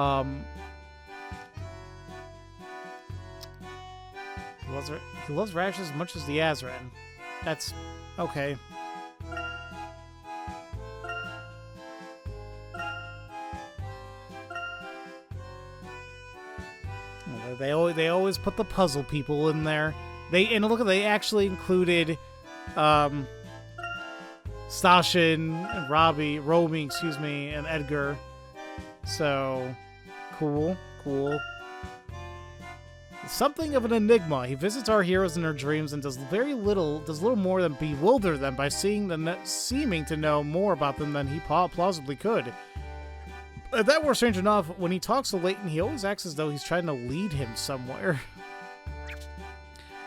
loves radishes as much as the Azran. That's okay. They always put the puzzle people in there. They actually included Stashin and Romy, and Edgar. So cool. Something of an enigma. He visits our heroes in their dreams and does little more than bewilder them by seeming to know more about them than he plausibly could. If that were strange enough, when he talks to Layton, he always acts as though he's trying to lead him somewhere.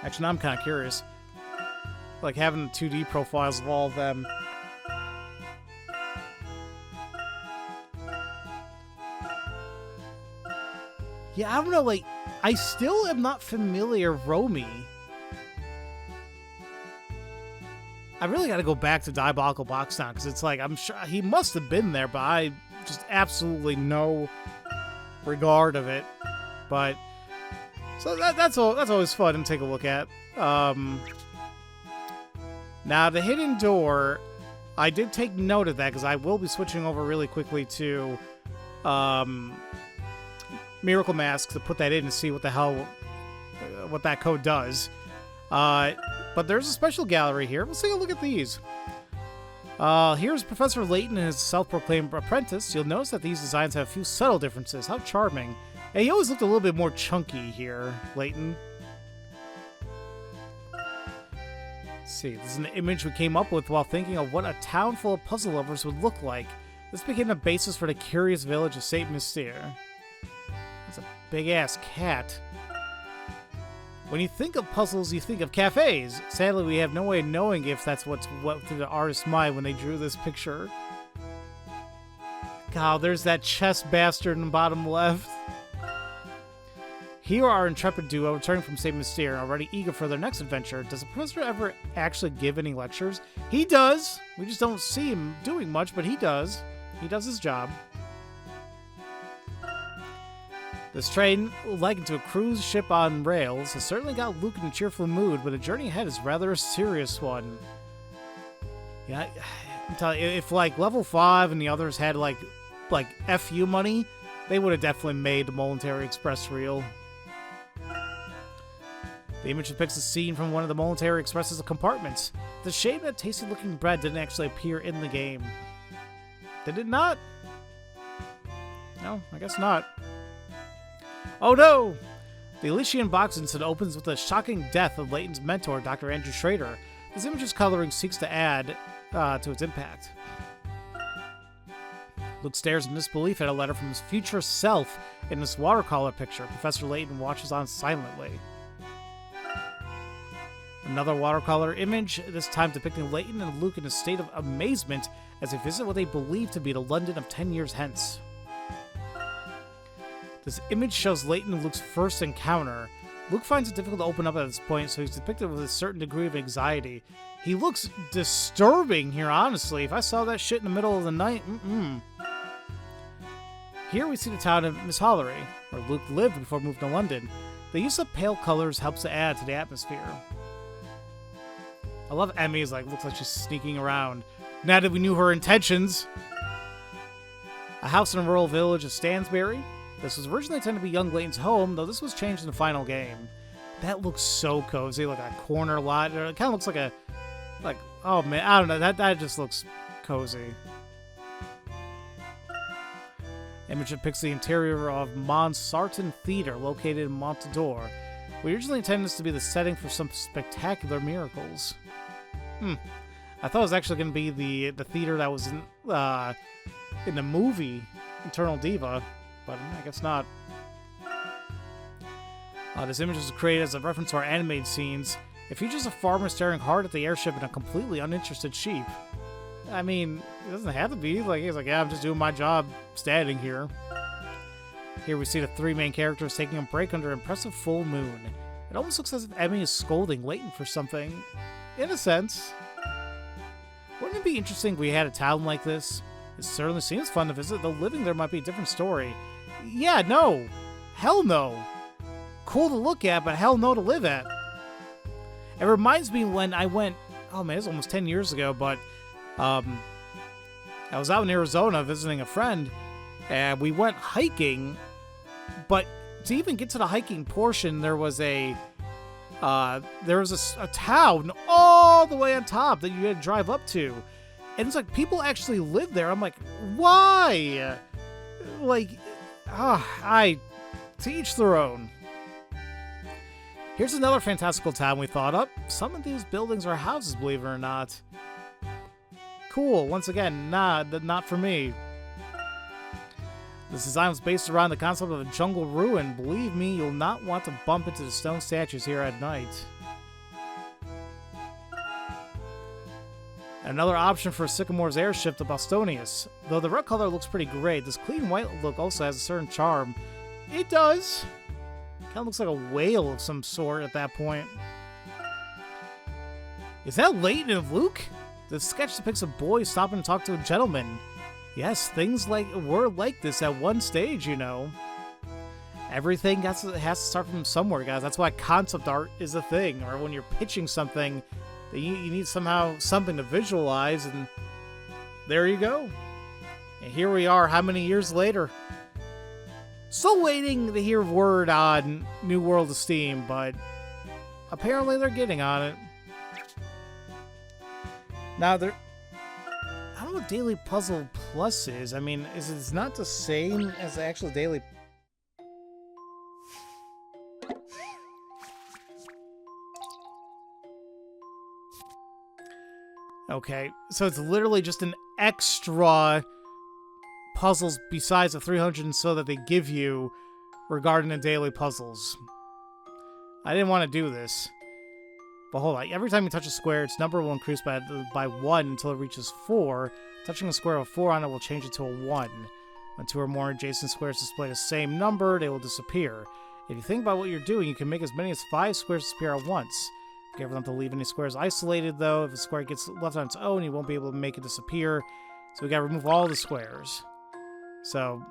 Actually, now I'm kind of curious. Like, having 2D profiles of all of them. Yeah, I don't know, like, I still am not familiar with Romy. I really got to go back to Diabolical Box now, because it's like, I'm sure he must have been there, but I just absolutely no regard of it. But, so that's always fun to take a look at. Now, the hidden door, I did take note of that, because I will be switching over really quickly to Miracle Mask to put that in and see what the hell, what that code does. But there's a special gallery here. Let's take a look at these. Here's Professor Layton and his self-proclaimed apprentice. You'll notice that these designs have a few subtle differences. How charming. And he always looked a little bit more chunky here, Layton. Let's see, this is an image we came up with while thinking of what a town full of puzzle lovers would look like. This became the basis for the curious village of Saint Mystere. That's a big-ass cat. When you think of puzzles, you think of cafes. Sadly, we have no way of knowing if that's what through the artist's mind when they drew this picture. God, there's that chest bastard in the bottom left. Here are our intrepid duo returning from St. Mystere, already eager for their next adventure. Does the professor ever actually give any lectures? He does! We just don't see him doing much, but he does. He does his job. This train, likened to a cruise ship on rails, has certainly got Luke in a cheerful mood, but the journey ahead is rather a serious one. Yeah, I'm telling you, if like level 5 and the others had like FU money, they would have definitely made the Momentary Express real. The image depicts a scene from one of the Momentary Express's compartments. It's a shame that tasty-looking bread didn't actually appear in the game. Did it not? No, I guess not. Oh no! The Elysian box incident opens with the shocking death of Layton's mentor, Dr. Andrew Schrader. This image's coloring seeks to add to its impact. Luke stares in disbelief at a letter from his future self in this watercolor picture. Professor Layton watches on silently. Another watercolor image, this time depicting Layton and Luke in a state of amazement as they visit what they believe to be the London of 10 years hence. This image shows Layton and Luke's first encounter. Luke finds it difficult to open up at this point, so he's depicted with a certain degree of anxiety. He looks disturbing here, honestly. If I saw that shit in the middle of the night, Here we see the town of Miss Hollery, where Luke lived before moving to London. The use of pale colors helps to add to the atmosphere. I love Emmy's, looks like she's sneaking around. Now that we knew her intentions. A house in a rural village of Stansbury. This was originally intended to be young Layton's home, though this was changed in the final game. That looks so cozy, like a corner lot. It kind of looks like, oh man, I don't know, that just looks cozy. Image depicts the interior of Monsarton Theatre, located in Montador. We originally intended this to be the setting for some spectacular miracles. I thought it was actually going to be the theater that was in the movie Eternal Diva, but I guess not. This image was created as a reference to our animated scenes. It features a farmer staring hard at the airship and a completely uninterested sheep. I mean, it doesn't have to be. He's like, yeah, I'm just doing my job standing here. Here we see the three main characters taking a break under an impressive full moon. It almost looks as if Emmy is scolding Layton for something. In a sense. Wouldn't it be interesting if we had a town like this? It certainly seems fun to visit, though living there might be a different story. Yeah, no. Hell no. Cool to look at, but hell no to live at. It reminds me when I went, oh man, it was almost 10 years ago, but I was out in Arizona visiting a friend, and we went hiking, but to even get to the hiking portion, there was a town all the way on top that you had to drive up to. And it's like, people actually live there. I'm like, why? To each their own. Here's another fantastical town we thought up. Some of these buildings are houses, believe it or not. Cool. Once again, not for me. This design was based around the concept of a jungle ruin. Believe me, you'll not want to bump into the stone statues here at night. Another option for Sycamore's airship, the Bostonius. Though the red color looks pretty great, this clean white look also has a certain charm. It does. Kind of looks like a whale of some sort at that point. Is that Layton and Luke? The sketch depicts a boy stopping to talk to a gentleman. Yes, things were like this at one stage, you know. Everything has to start from somewhere, guys. That's why concept art is a thing. Or when you're pitching something, you need something to visualize, and there you go. And here we are, how many years later? Still waiting to hear word on New World of Steam, but apparently they're getting on it. Now, I don't know what Daily Puzzle Plus is. I mean, it's not the same as the actual Daily... Okay, so it's literally just an extra puzzles besides the 300 so that they give you regarding the daily puzzles. I didn't want to do this. But hold on, every time you touch a square, its number will increase by 1 until it reaches 4. Touching a square with 4 on it will change it to a 1. When 2 or more adjacent squares display the same number, they will disappear. If you think about what you're doing, you can make as many as 5 squares disappear at once. Be careful not to leave any squares isolated, though. If a square gets left on its own, you won't be able to make it disappear. So we gotta remove all the squares. So...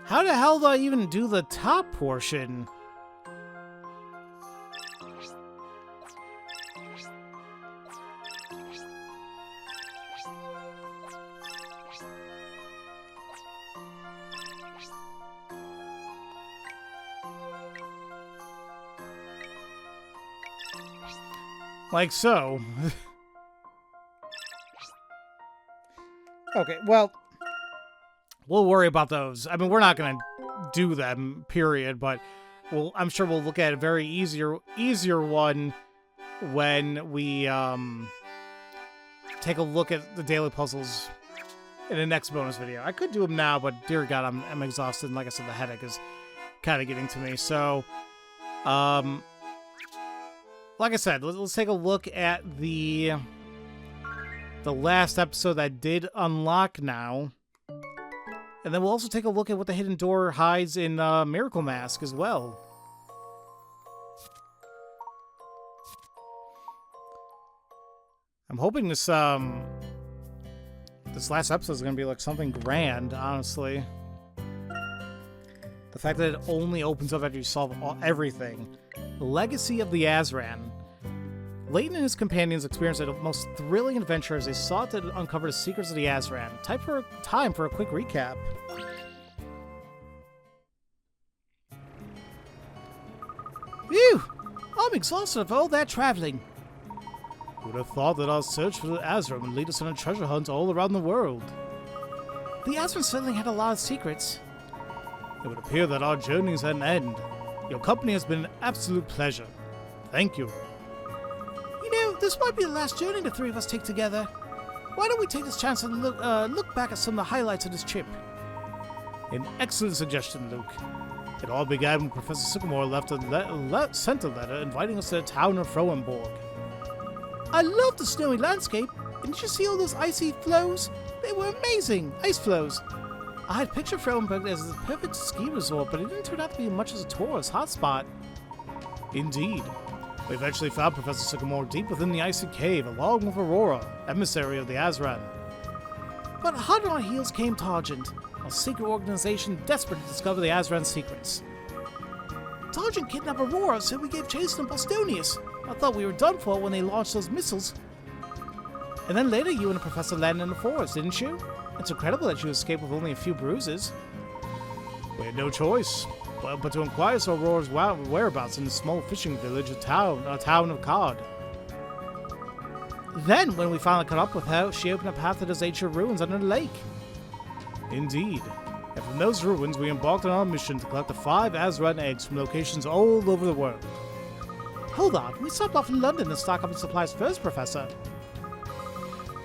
how the hell do I even do the top portion? Like so. Okay, well... we'll worry about those. I mean, we're not going to do them, period, but I'm sure we'll look at a very easier one when we take a look at the daily puzzles in the next bonus video. I could do them now, but dear God, I'm exhausted, and like I said, the headache is kind of getting to me. So, like I said, let's take a look at the last episode that did unlock now. And then we'll also take a look at what the hidden door hides in Miracle Mask as well. I'm hoping this last episode is going to be like something grand, honestly. The fact that it only opens up after you solve everything. The Legacy of the Azran. Layton and his companions experienced a most thrilling adventure as they sought to uncover the secrets of the Azran. Time for a quick recap. Phew! I'm exhausted of all that traveling. Who would have thought that our search for the Azran would lead us on a treasure hunt all around the world? The Azran certainly had a lot of secrets. It would appear that our journeys had an end. Your company has been an absolute pleasure. Thank you. This might be the last journey the three of us take together. Why don't we take this chance and look back at some of the highlights of this trip? An excellent suggestion, Luke. It all began when Professor Sycamore sent a letter inviting us to the town of Frauenborg. I love the snowy landscape. And did you see all those icy flows? They were amazing, ice flows. I had pictured Frauenborg as a perfect ski resort, but it didn't turn out to be much as a tourist hotspot. Indeed. We eventually found Professor Sycamore deep within the icy cave, along with Aurora, emissary of the Azran. But hot on our heels came Targent, a secret organization desperate to discover the Azran's secrets. Targent kidnapped Aurora, so we gave chase to Bostonius. I thought we were done for when they launched those missiles. And then later you and the Professor landed in the forest, didn't you? It's incredible that you escaped with only a few bruises. We had no choice. But to inquire as to Aurora's whereabouts in the small fishing village, a town of Cod. Then, when we finally caught up with her, she opened a path to those ancient ruins under the lake. Indeed. And from those ruins, we embarked on our mission to collect the 5 Azran eggs from locations all over the world. Hold on, we stopped off in London to stock up on supplies first, Professor.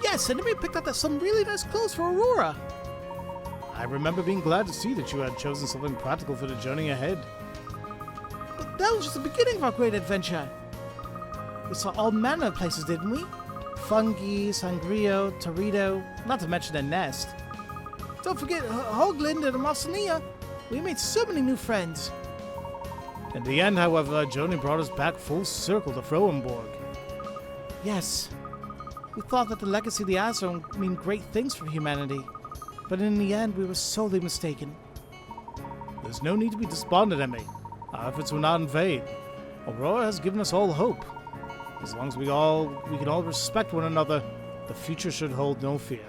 Yes, and then we picked up some really nice clothes for Aurora. I remember being glad to see that you had chosen something practical for the journey ahead. But that was just the beginning of our great adventure. We saw all manner of places, didn't we? Fungi, Sangrio, Torito, not to mention a nest. Don't forget Hoagland and Marcinia. We made so many new friends. In the end, however, our journey brought us back full circle to Frauenborg. Yes, we thought that the legacy of the Azran would mean great things for humanity, but in the end, we were sorely mistaken. There's no need to be despondent, Emmy. Our efforts were not in vain. Aurora has given us all hope. As long as we can all respect one another, the future should hold no fear.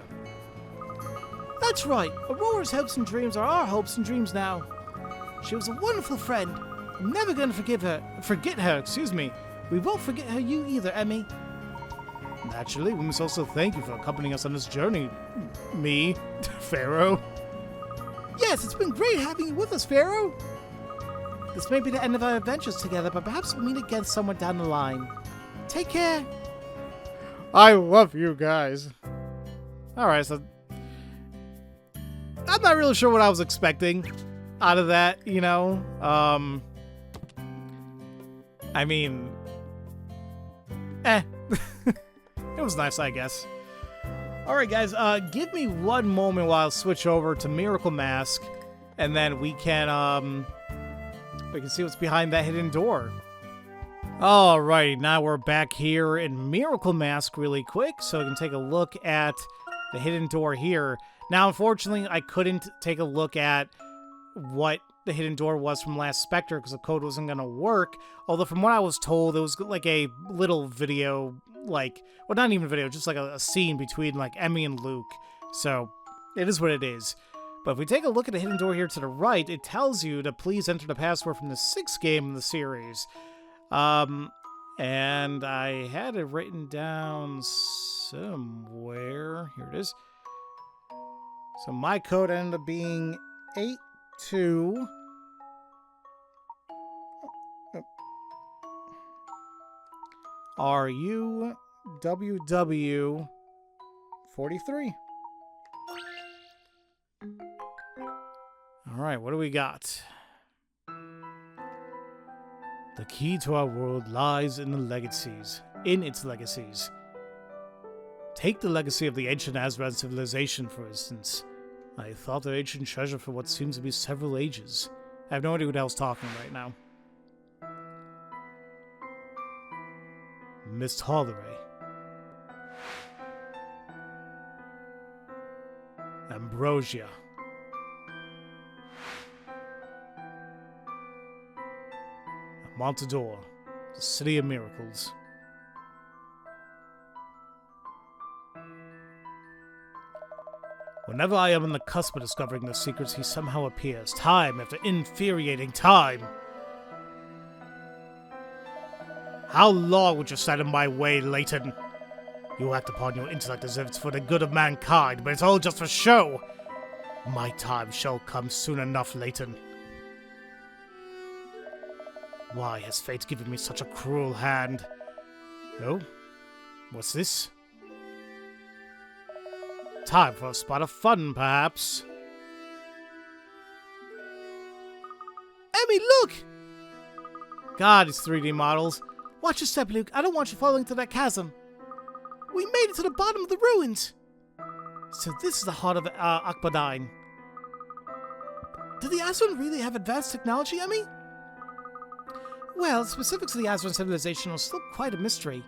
That's right. Aurora's hopes and dreams are our hopes and dreams now. She was a wonderful friend. I'm never going to forget her, excuse me. We won't forget her you either, Emmy. Naturally, we must also thank you for accompanying us on this journey. Me, Pharaoh. Yes, it's been great having you with us, Pharaoh. This may be the end of our adventures together, but perhaps we'll meet again somewhere down the line. Take care. I love you guys. Alright, so I'm not really sure what I was expecting out of that, you know? I mean, it was nice, I guess. Alright, guys, give me one moment while I switch over to Miracle Mask, and then we can see what's behind that hidden door. Alright, now we're back here in Miracle Mask really quick, so we can take a look at the hidden door here. Now, unfortunately, I couldn't take a look at what the hidden door was from Last Spectre because the code wasn't going to work. Although, from what I was told, it was like a little video, well, not even a video, just like a scene between, like, Emmy and Luke. So, it is what it is. But if we take a look at the hidden door here to the right, it tells you to please enter the password from the 6th game in the series. And I had it written down somewhere. Here it is. So my code ended up being 82. RUWW 43. All right, what do we got? The key to our world lies in its legacies. Take the legacy of the ancient Azran civilization, for instance. I thought of ancient treasure for what seems to be several ages. I have no idea who the hell's talking right now. Miss Holleray. Ambrosia. Montador, the City of Miracles. Whenever I am on the cusp of discovering the secrets, he somehow appears, time after infuriating time. How long would you stand in my way, Layton? You act upon your intellect as if it's for the good of mankind, but it's all just for show. My time shall come soon enough, Layton. Why has fate given me such a cruel hand? Oh? What's this? Time for a spot of fun, perhaps. Emmy, look! God, these 3D models. Watch your step, Luke. I don't want you falling into that chasm. We made it to the bottom of the ruins. So this is the heart of Akbadine. Do the Azran really have advanced technology, Emmy? Well, the specifics of the Azran civilization are still quite a mystery.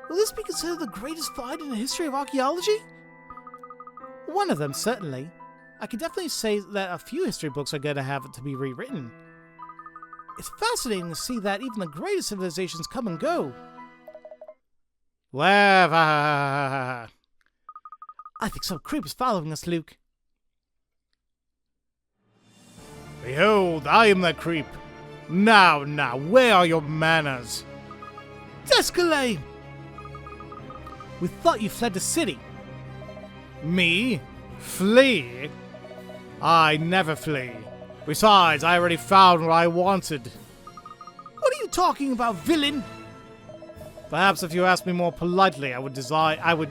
Will this be considered the greatest find in the history of archaeology? One of them, certainly. I can definitely say that a few history books are going to have to be rewritten. It's fascinating to see that even the greatest civilizations come and go. I think some creep is following us, Luke. Behold, I am that creep. Now, where are your manners? Descalade! We thought you fled the city. Me? Flee? I never flee. Besides, I already found what I wanted. What are you talking about, villain? Perhaps if you asked me more politely, I would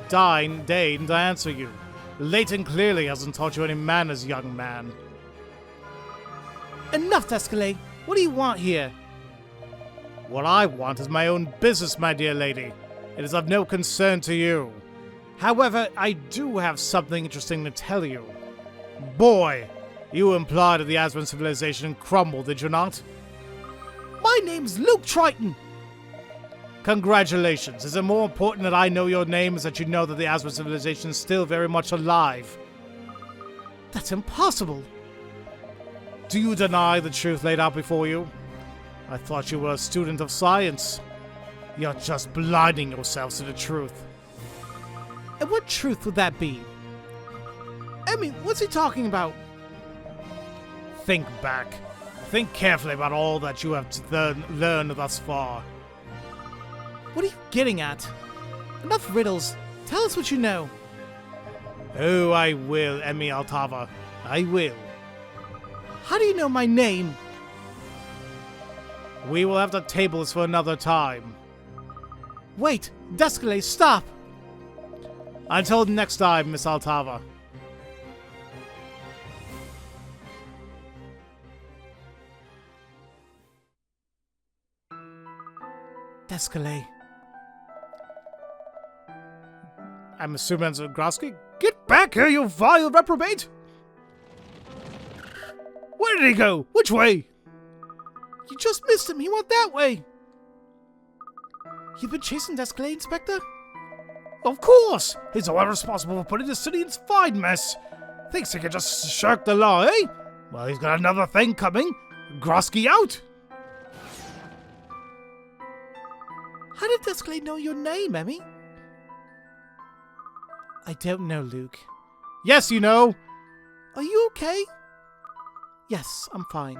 deign to answer you. Layton clearly hasn't taught you any manners, young man. Enough, Descalé. What do you want here? What I want is my own business, my dear lady. It is of no concern to you. However, I do have something interesting to tell you. Boy, you implied that the Azran civilization crumbled, did you not? My name's Luke Triton. Congratulations. Is it more important that I know your name as that you know that the Azran civilization is still very much alive? That's impossible. Do you deny the truth laid out before you? I thought you were a student of science. You're just blinding yourselves to the truth. And what truth would that be? I mean, what's he talking about? Think back. Think carefully about all that you have learned thus far. What are you getting at? Enough riddles. Tell us what you know. Oh, I will, Emmy Altava. I will. How do you know my name? We will have to table this for another time. Wait, Descalé, stop! Until next time, Miss Altava. Descalé. I'm assuming that's Grosky. Get back here, you vile reprobate! Where did he go? Which way? You just missed him. He went that way. You've been chasing Descalé, Inspector? Of course! He's the one responsible for putting the city in its fine mess. Thinks he can just shirk the law, eh? Well, he's got another thing coming. Grosky out! How did Descalé know your name, Emmy? I don't know, Luke. Yes, you know! Are you okay? Yes, I'm fine.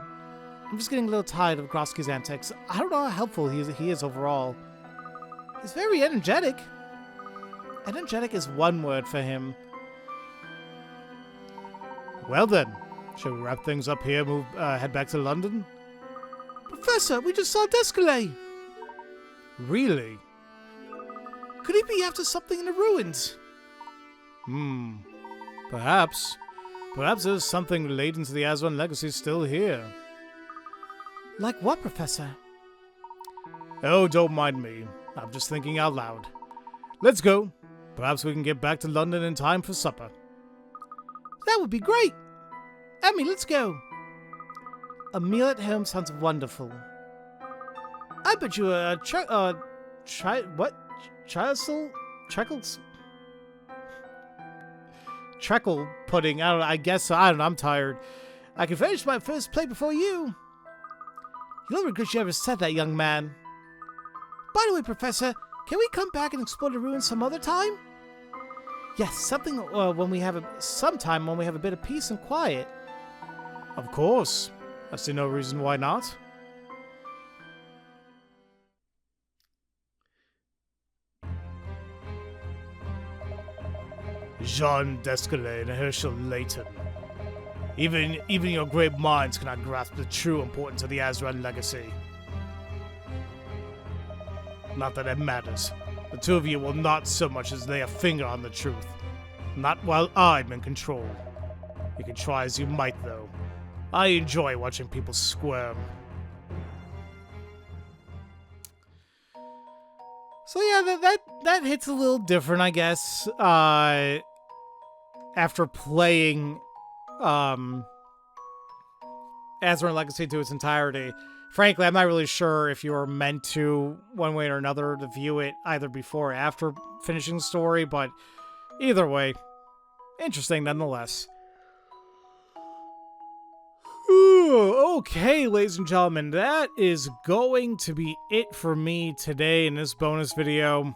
I'm just getting a little tired of Grosky's antics. I don't know how helpful he is overall. He's very energetic. Energetic is one word for him. Well then, shall we wrap things up here, head back to London? Professor, we just saw Descalé! Really? Could he be after something in the ruins? Perhaps. Perhaps there's something relating to the Azran legacy still here. Like what, Professor? Oh, don't mind me. I'm just thinking out loud. Let's go. Perhaps we can get back to London in time for supper. That would be great. Emmy, let's go. A meal at home sounds wonderful. I bet you treacle pudding. I don't know. I guess so. I don't know. I'm tired. I can finish my first plate before you. You'll regret you ever said that, young man. By the way, Professor, can we come back and explore the ruins some other time? Yes, sometime when we have a bit of peace and quiet. Of course. I see no reason why not. Jean Descalé and Herschel Layton. Even your great minds cannot grasp the true importance of the Azran legacy. Not that it matters. The two of you will not so much as lay a finger on the truth. Not while I'm in control. You can try as you might, though. I enjoy watching people squirm. So yeah, that hits a little different, I guess. After playing Azran Legacy to its entirety. Frankly, I'm not really sure if you were meant to, one way or another, to view it either before or after finishing the story, but either way, interesting nonetheless. Ooh, okay, ladies and gentlemen, that is going to be it for me today in this bonus video.